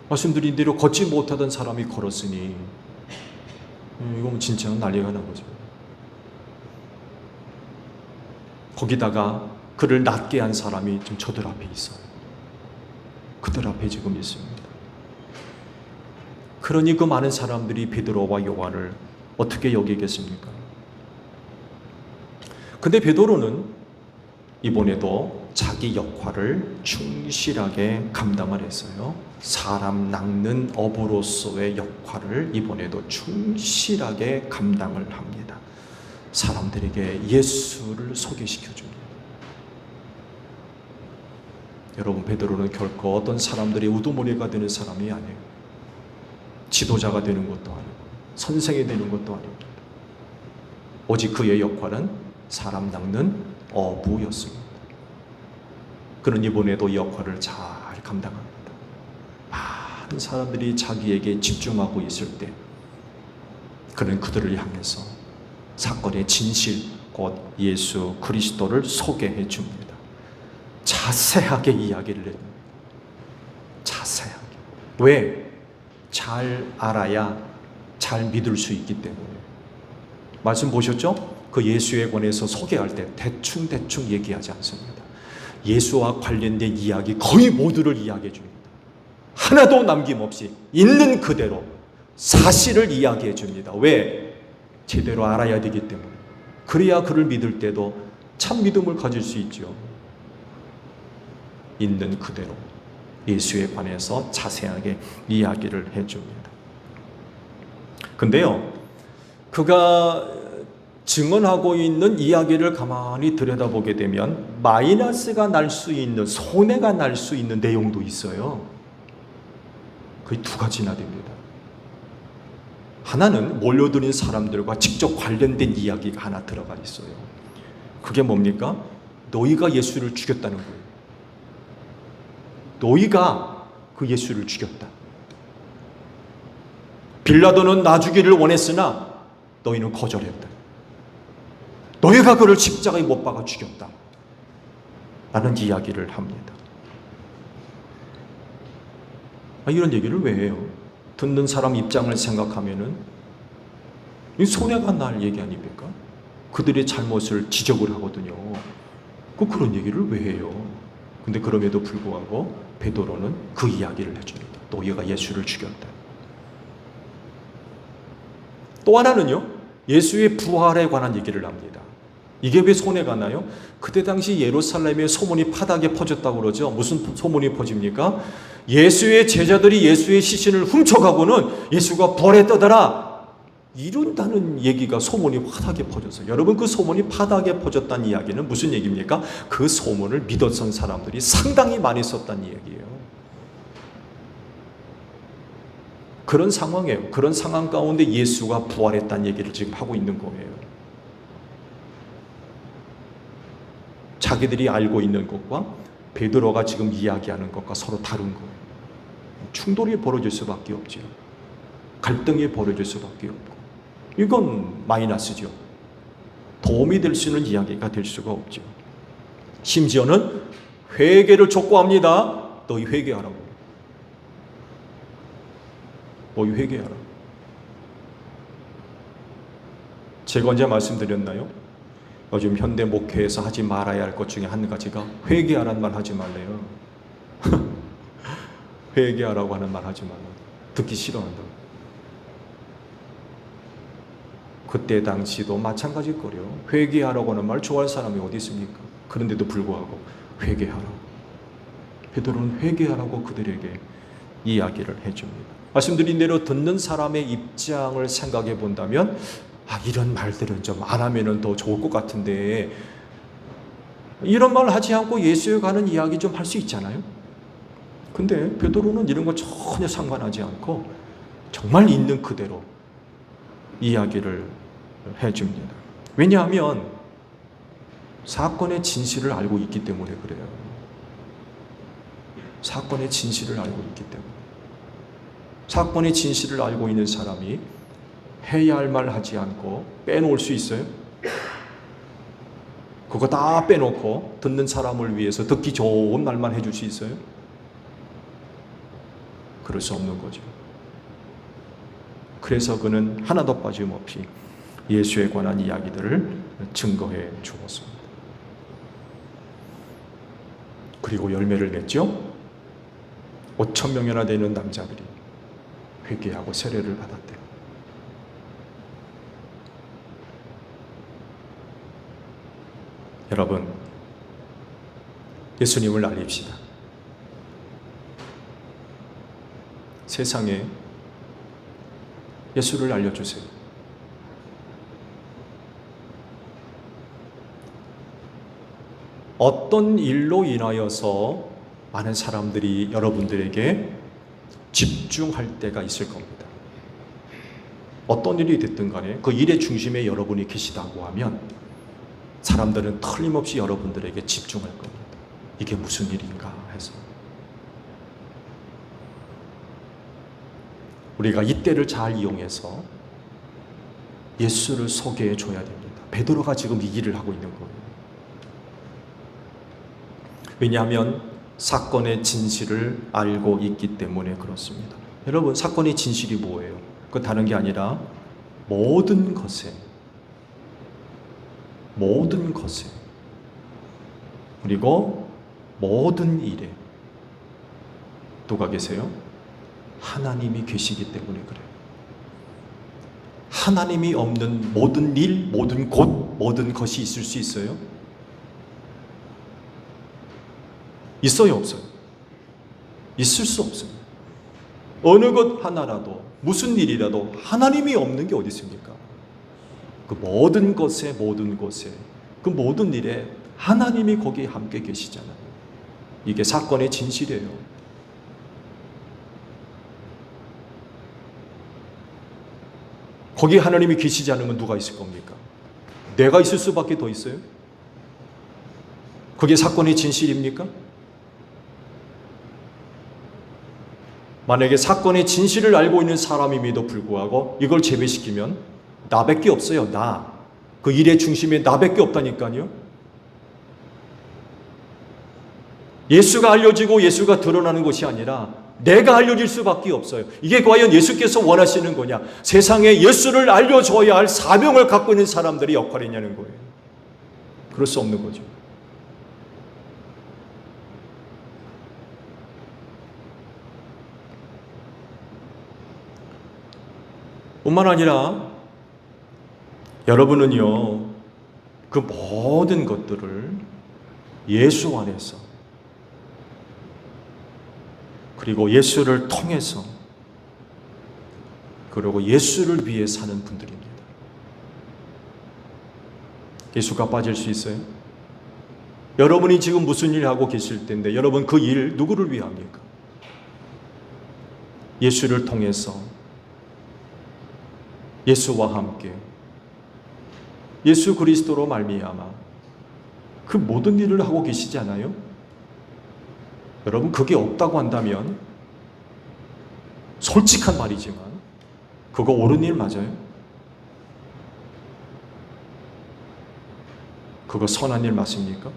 말씀드린 대로 걷지 못하던 사람이 걸었으니 이건 진짜 난리가 난 거죠. 거기다가 그를 낫게 한 사람이 지금 저들 앞에 있어요. 그들 앞에 지금 있습니다. 그러니 그 많은 사람들이 베드로와 요한을 어떻게 여기겠습니까? 근데 베드로는 이번에도 자기 역할을 충실하게 감당을 했어요. 사람 낚는 어부로서의 역할을 이번에도 충실하게 감당을 합니다. 사람들에게 예수를 소개시켜 줍니다. 여러분, 베드로는 결코 어떤 사람들의 우두머리가 되는 사람이 아니에요. 지도자가 되는 것도 아니고 선생이 되는 것도 아닙니다. 오직 그의 역할은 사람 낚는 어부였습니다. 그는 이번에도 이 역할을 잘 감당합니다. 많은 사람들이 자기에게 집중하고 있을 때 그는 그들을 향해서 사건의 진실, 곧 예수 그리스도를 소개해 줍니다. 자세하게 이야기를 해줍니다. 자세하게. 왜? 잘 알아야 잘 믿을 수 있기 때문에. 말씀 보셨죠? 그 예수에 관해서 소개할 때 대충 얘기하지 않습니다. 예수와 관련된 이야기 거의 모두를 이야기해 줍니다. 하나도 남김없이 있는 그대로 사실을 이야기해 줍니다. 왜? 제대로 알아야 되기 때문에. 그래야 그를 믿을 때도 참 믿음을 가질 수 있죠. 있는 그대로 예수에 관해서 자세하게 이야기를 해줍니다. 근데요, 그가 증언하고 있는 이야기를 가만히 들여다보게 되면 마이너스가 날 수 있는, 손해가 날 수 있는 내용도 있어요. 거의 두 가지나 됩니다. 하나는 몰려드는 사람들과 직접 관련된 이야기가 하나 들어가 있어요. 그게 뭡니까? 너희가 예수를 죽였다는 거예요. 너희가 그 예수를 죽였다. 빌라도는 나 죽이를 원했으나 너희는 거절했다. 너희가 그를 십자가에 못 박아 죽였다. 라는 이야기를 합니다. 이런 얘기를 왜 해요? 듣는 사람 입장을 생각하면은 이 손해가 날 얘기 아닙니까? 그들의 잘못을 지적을 하거든요. 그런 얘기를 왜 해요? 근데 그럼에도 불구하고 베드로는 그 이야기를 해줍니다. 너희가 예수를 죽였다. 또 하나는요, 예수의 부활에 관한 얘기를 합니다. 이게 왜 손해가 나요? 그때 당시 예루살렘에 소문이 파닥에 퍼졌다고 그러죠. 무슨 소문이 퍼집니까? 예수의 제자들이 예수의 시신을 훔쳐가고는 예수가 부활했다더라, 이룬다는 얘기가 소문이 파닥에 퍼졌어요. 여러분, 그 소문이 파닥에 퍼졌다는 이야기는 무슨 얘기입니까? 그 소문을 믿었던 사람들이 상당히 많이 썼다는 얘기예요. 그런 상황이에요. 그런 상황 가운데 예수가 부활했다는 얘기를 지금 하고 있는 거예요. 자기들이 알고 있는 것과 베드로가 지금 이야기하는 것과 서로 다른 거예요. 충돌이 벌어질 수밖에 없죠. 갈등이 벌어질 수밖에 없고, 이건 마이너스죠. 도움이 될 수 있는 이야기가 될 수가 없죠. 심지어는 회개를 촉구합니다. 너희 회개하라고. 너희 회개하라. 제가 언제 말씀드렸나요? 요즘 현대 목회에서 하지 말아야 할 것 중에 한 가지가 회개하라는 말 하지 말래요. 회개하라고 하는 말 하지 말라. 듣기 싫어한다. 그때 당시도 마찬가지일 거예요. 회개하라고 하는 말 좋아할 사람이 어디 있습니까? 그런데도 불구하고 회개하라. 베드로는 회개하라고 그들에게 이야기를 해줍니다. 말씀드린 대로 듣는 사람의 입장을 생각해 본다면, 이런 말들은 좀 안 하면 더 좋을 것 같은데, 이런 말 하지 않고 예수에 관한 이야기 좀 할 수 있잖아요. 근데 베드로는 이런 거 전혀 상관하지 않고 정말 있는 그대로 이야기를 해줍니다. 왜냐하면 사건의 진실을 알고 있기 때문에 그래요. 사건의 진실을 알고 있기 때문에. 사건의 진실을 알고 있는 사람이 해야 할 말 하지 않고 빼놓을 수 있어요? 그거 다 빼놓고 듣는 사람을 위해서 듣기 좋은 말만 해줄 수 있어요? 그럴 수 없는 거죠. 그래서 그는 하나도 빠짐없이 예수에 관한 이야기들을 증거해 주었습니다. 그리고 열매를 맺죠. 5,000명이나 되는 남자들이 회개하고 세례를 받았대요. 여러분, 예수님을 알립시다. 세상에 예수를 알려주세요. 어떤 일로 인하여서 많은 사람들이 여러분들에게 집중할 때가 있을 겁니다. 어떤 일이 됐든 간에 그 일의 중심에 여러분이 계시다고 하면 사람들은 틀림없이 여러분들에게 집중할 겁니다. 이게 무슨 일인가 해서. 우리가 이때를 잘 이용해서 예수를 소개해 줘야 됩니다. 베드로가 지금 이 일을 하고 있는 거예요. 왜냐하면 사건의 진실을 알고 있기 때문에 그렇습니다. 여러분, 사건의 진실이 뭐예요? 그 다른 게 아니라 모든 것에 그리고 모든 일에 누가 계세요? 하나님이 계시기 때문에 그래요. 하나님이 없는 모든 일, 모든 곳, 모든 것이 있을 수 있어요? 있어요, 없어요? 있을 수 없어요. 어느 것 하나라도, 무슨 일이라도 하나님이 없는 게 어디 있습니까? 그 모든 것에, 그 모든 일에 하나님이 거기에 함께 계시잖아요. 이게 사건의 진실이에요. 거기에 하나님이 계시지 않으면 누가 있을 겁니까? 내가 있을 수밖에 더 있어요? 그게 사건의 진실입니까? 만약에 사건의 진실을 알고 있는 사람임에도 불구하고 이걸 제외시키면 나밖에 없어요. 나. 그 일의 중심에 나밖에 없다니까요. 예수가 알려지고 예수가 드러나는 것이 아니라 내가 알려질 수밖에 없어요. 이게 과연 예수께서 원하시는 거냐? 세상에 예수를 알려줘야 할 사명을 갖고 있는 사람들의 역할이냐는 거예요. 그럴 수 없는 거죠. 뿐만 아니라 여러분은요, 그 모든 것들을 예수 안에서, 그리고 예수를 통해서, 그리고 예수를 위해 사는 분들입니다. 예수가 빠질 수 있어요? 여러분이 지금 무슨 일 하고 계실 텐데 여러분 그 일 누구를 위합니까? 예수를 통해서, 예수와 함께, 예수 그리스도로 말미암아 그 모든 일을 하고 계시지 않아요? 여러분 그게 없다고 한다면 솔직한 말이지만 그거 옳은 일 맞아요? 그거 선한 일 맞습니까?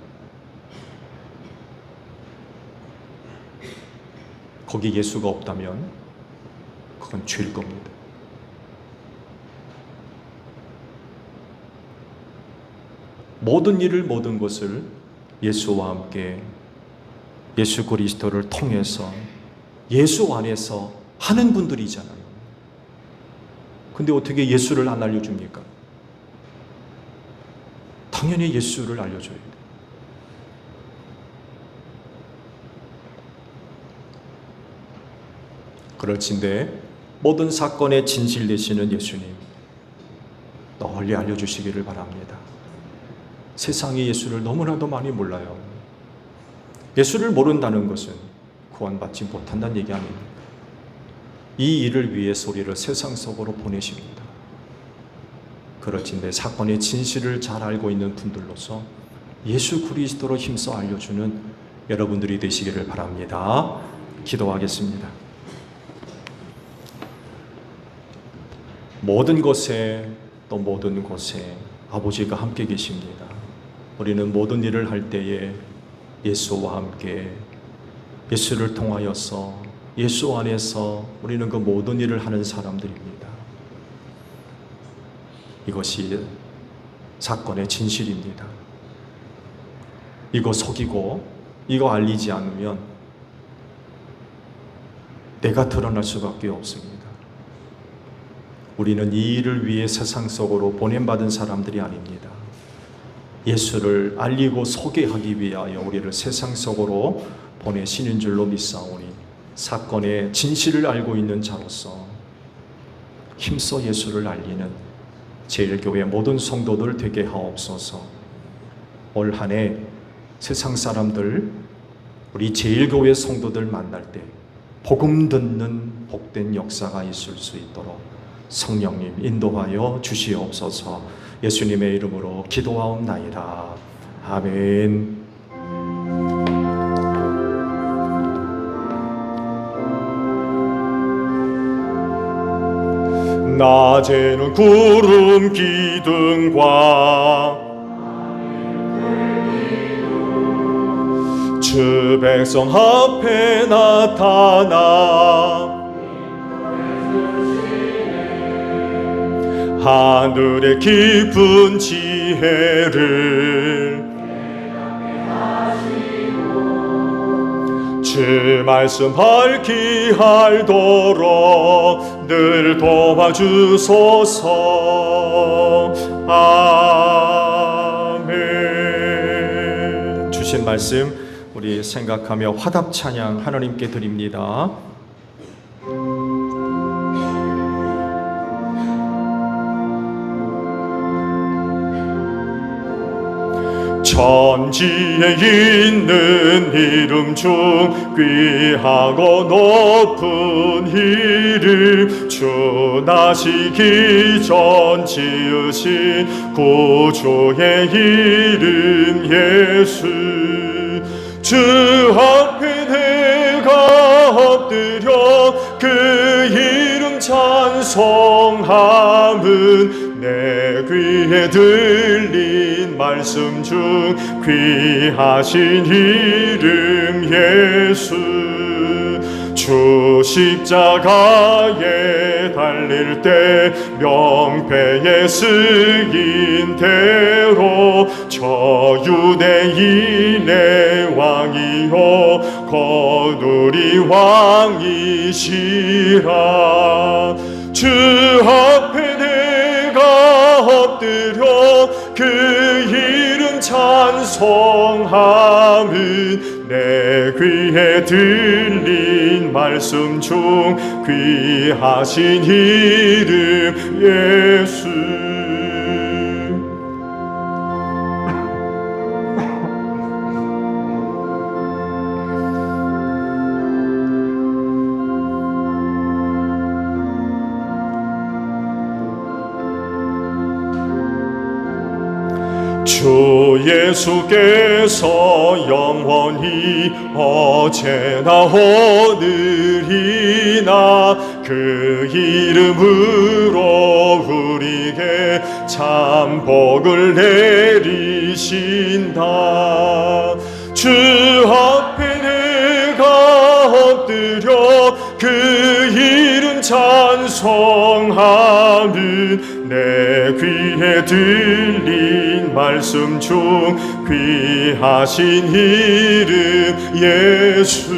거기 예수가 없다면 그건 죄일 겁니다. 모든 일을, 모든 것을 예수와 함께, 예수 그리스도를 통해서, 예수 안에서 하는 분들이잖아요. 근데 어떻게 예수를 안 알려줍니까? 당연히 예수를 알려줘야 돼요. 그럴진데 모든 사건의 진실 되시는 예수님 널리 알려주시기를 바랍니다. 세상이 예수를 너무나도 많이 몰라요. 예수를 모른다는 것은 구원받지 못한다는 얘기 아닙니까? 이 일을 위해서 우리를 세상 속으로 보내십니다. 그렇진데 사건의 진실을 잘 알고 있는 분들로서 예수 그리스도로 힘써 알려주는 여러분들이 되시기를 바랍니다. 기도하겠습니다. 모든 것에 또 모든 곳에 아버지가 함께 계십니다. 우리는 모든 일을 할 때에 예수와 함께, 예수를 통하여서, 예수 안에서 우리는 그 모든 일을 하는 사람들입니다. 이것이 사건의 진실입니다. 이거 속이고 이거 알리지 않으면 내가 드러날 수밖에 없습니다. 우리는 이 일을 위해 세상 속으로 보냄받은 사람들이 아닙니다. 예수를 알리고 소개하기 위하여 우리를 세상 속으로 보내시는 줄로 믿사오니 사건의 진실을 알고 있는 자로서 힘써 예수를 알리는 제1교회 모든 성도들 되게 하옵소서. 올 한 해 세상 사람들, 우리 제1교회 성도들 만날 때 복음 듣는 복된 역사가 있을 수 있도록 성령님 인도하여 주시옵소서. 예수님의 이름으로 기도하옵나이다. 아멘. 낮에는 구름 기둥과 주 백성 앞에 나타나 하늘의 깊은 지혜를 주 말씀 밝히 알도록 늘 도와주소서. 아멘. 주신 말씀 우리 생각하며 화답 찬양 하나님께 드립니다. 천지에 있는 이름 중 귀하고 높은 이름, 주 나시기 전 지으신 구주의 이름 예수. 주 앞에 내가 엎드려 그 이름 찬송함은 내 귀에 들린 말씀 중 귀하신 이름 예수. 주 주 십자가에 달릴 때 명패에 쓰인 대로 저 유대인의 왕이요 거두리 왕이시라. 주 앞에 내가 엎드려 그 이름 찬송함은 내 귀에 들린 말씀 중 귀하신 이름 예수. 주 예수께서 영원히 어제나 오늘이나 그 이름으로 우리에게 참 복을 내리신다. 주 앞에 내가 엎드려 그 이름 찬송하는 내 귀에 들린 말씀 중 귀하신 이름 예수.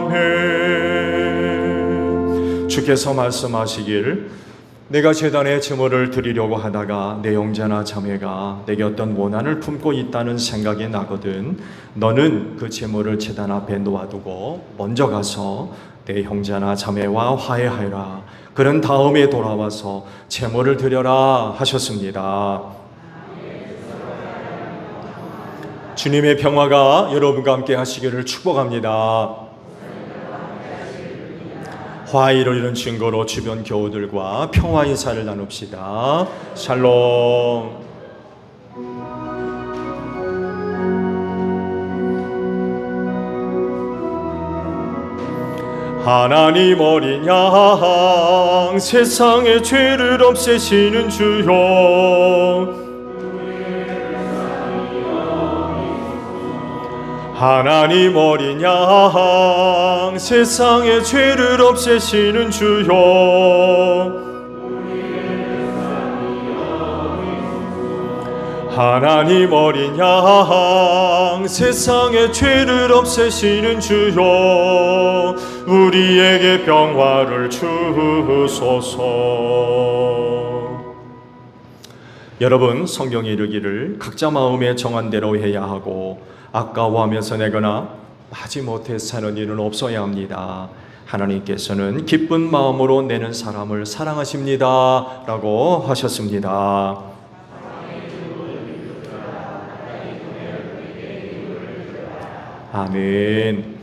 아멘. 주께서 말씀하시길 내가 제단에 제물을 드리려고 하다가 내 형제나 자매가 내게 어떤 원한을 품고 있다는 생각이 나거든 너는 그 제물을 제단 앞에 놓아두고 먼저 가서 내 형제나 자매와 화해하여라. 그런 다음에 돌아와서 제물을 드려라 하셨습니다. 주님의 평화가 여러분과 함께 하시기를 축복합니다. 화해를 이룬 증거로 주변 교우들과 평화 인사를 나눕시다. 샬롬. 하나님 어린 양 세상의 죄를 없애시는 주여, 하나님 어린 양 세상의 죄를 없애시는 주여, 하나님 어린 양 세상의 죄를 없애시는 주여, 우리에게 평화를 주소서. 여러분, 성경에 이르기를 각자 마음에 정한 대로 해야 하고 아까워하면서 내거나 마지못해 사는 일은 없어야 합니다. 하나님께서는 기쁜 마음으로 내는 사람을 사랑하십니다 라고 하셨습니다. 아멘.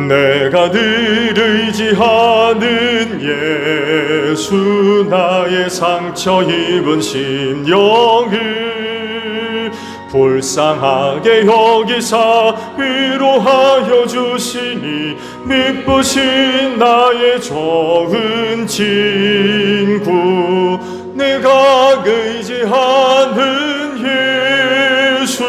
내가 늘 의지하는 예수, 나의 상처 입은 심령을 불쌍하게 여기사 위로하여 주시니, 미쁘신 나의 좋은 친구, 내가 의지하는 예수,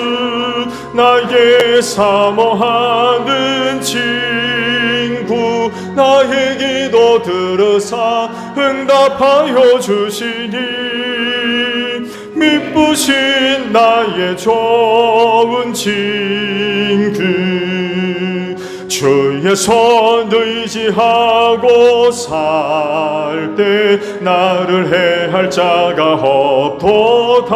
나의 사모하는 친구, 나의 기도 들으사 응답하여 주시니, 미쁘신 나의 좋은 친구, 주의 손 의지하고 살 때 나를 해할 자가 없도다.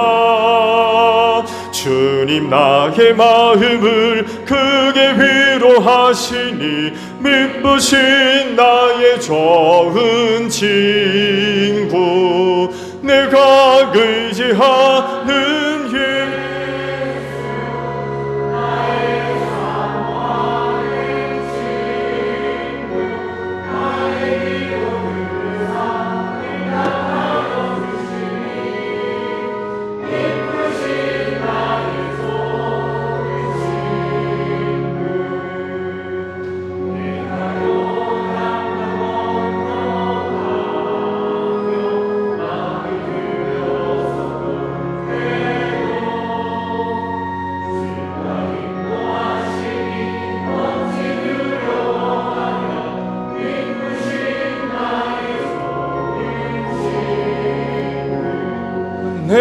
주님 나의 마음을 크게 위로하시니, 미쁘신 나의 좋은 친구, 내가 의지하는 예수, 나의 사모하는 친구, 나의 기도를 응답하여 주시니, 미쁘신 나의 좋은 친구, 내가 요나보다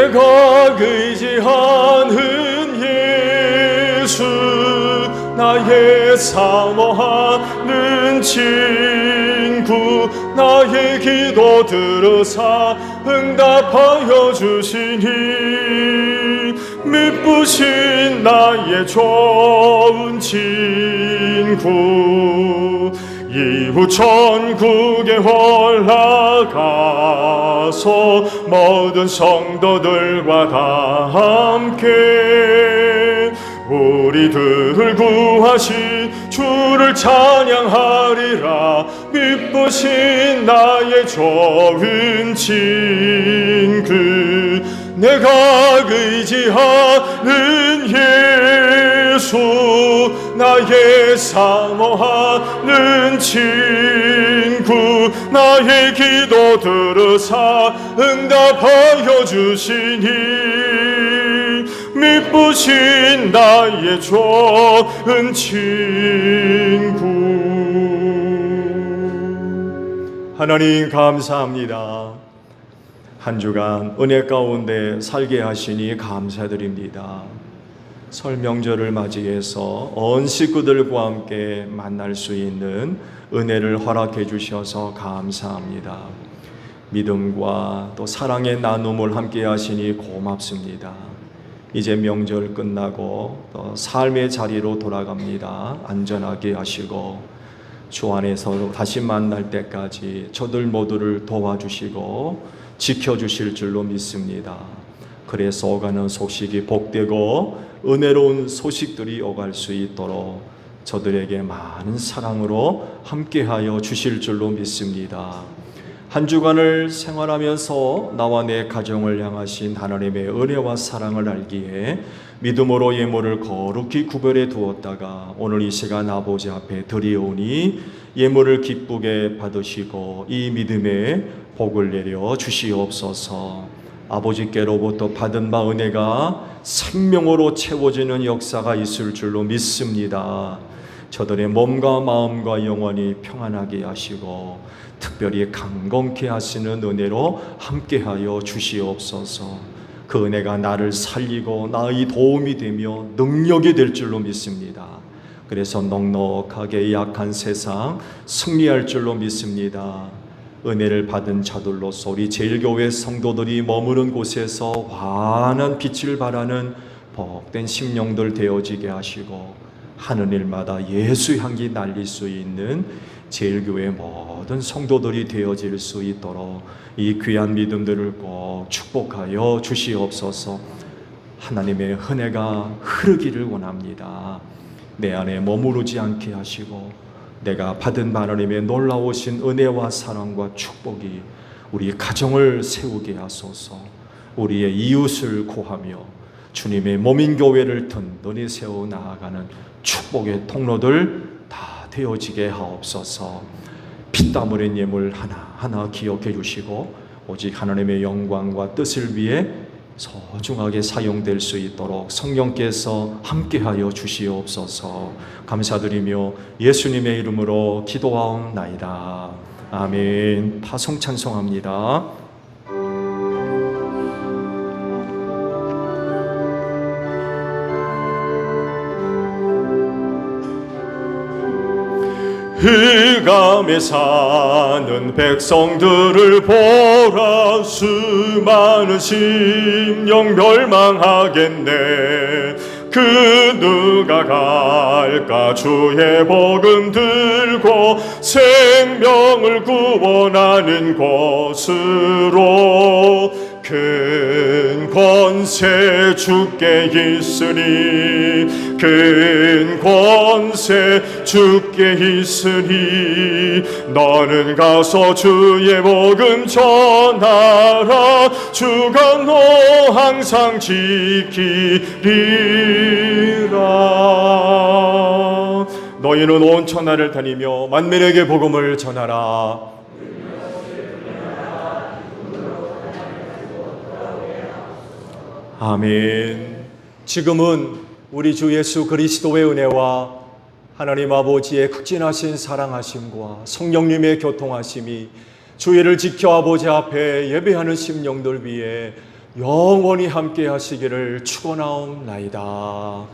내가 의지하는 예수 나의 사모하는 친구 나의 기도 들으사 응답하여 주시니 미쁘신 나의 좋은 친구 이후 천국에 올라가서 모든 성도들과 다 함께 우리들을 구하신 주를 찬양하리라. 미쁘신 나의 좋은 친구 내가 의지하는 예수 나의 사모하는 친구 나의 기도 들으사 응답하여 주시니 미쁘신 나의 좋은 친구. 하나님 감사합니다. 한 주간 은혜 가운데 살게 하시니 감사드립니다. 설 명절을 맞이해서 온 식구들과 함께 만날 수 있는 은혜를 허락해 주셔서 감사합니다. 믿음과 또 사랑의 나눔을 함께 하시니 고맙습니다. 이제 명절 끝나고 또 삶의 자리로 돌아갑니다. 안전하게 하시고 주 안에서 다시 만날 때까지 저들 모두를 도와주시고 지켜주실 줄로 믿습니다. 그래서 오가는 소식이 복되고 은혜로운 소식들이 오갈 수 있도록 저들에게 많은 사랑으로 함께하여 주실 줄로 믿습니다. 한 주간을 생활하면서 나와 내 가정을 향하신 하나님의 은혜와 사랑을 알기에 믿음으로 예물을 거룩히 구별해 두었다가 오늘 이 시간 아버지 앞에 드리오니 예물을 기쁘게 받으시고 이 믿음에 복을 내려 주시옵소서. 아버지께로부터 받은 바 은혜가 생명으로 채워지는 역사가 있을 줄로 믿습니다. 저들의 몸과 마음과 영혼이 평안하게 하시고 특별히 강건케 하시는 은혜로 함께하여 주시옵소서. 그 은혜가 나를 살리고 나의 도움이 되며 능력이 될 줄로 믿습니다. 그래서 넉넉하게 약한 세상 승리할 줄로 믿습니다. 은혜를 받은 자들로서 우리 제일교회 성도들이 머무는 곳에서 환한 빛을 발하는 복된 심령들 되어지게 하시고 하는 일마다 예수 향기 날릴 수 있는 제일교회 모든 성도들이 되어질 수 있도록 이 귀한 믿음들을 꼭 축복하여 주시옵소서. 하나님의 은혜가 흐르기를 원합니다. 내 안에 머무르지 않게 하시고 내가 받은 하나님의 놀라우신 은혜와 사랑과 축복이 우리 가정을 세우게 하소서. 우리의 이웃을 구하며 주님의 몸인 교회를 든든히 세워 나아가는 축복의 통로들 다 되어지게 하옵소서. 피땀 흘린 예물 하나하나 기억해 주시고 오직 하나님의 영광과 뜻을 위해 소중하게 사용될 수 있도록 성령께서 함께하여 주시옵소서. 감사드리며 예수님의 이름으로 기도하옵나이다. 아멘. 파송 찬송합니다. 흑암에 사는 백성들을 보라. 수많은 심령 멸망하겠네. 그 누가 갈까. 주의 복음 들고 생명을 구원하는 곳으로. 큰 권세 주께 있으니 큰 권세 주께 있으니 너는 가서 주의 복음 전하라. 주가 너 항상 지키리라. 너희는 온 천하를 다니며 만민에게 복음을 전하라. 아멘. 지금은 우리 주 예수 그리스도의 은혜와 하나님 아버지의 극진하신 사랑하심과 성령님의 교통하심이 주의를 지켜 아버지 앞에 예배하는 심령들 위해 영원히 함께 하시기를 축원하옵나이다.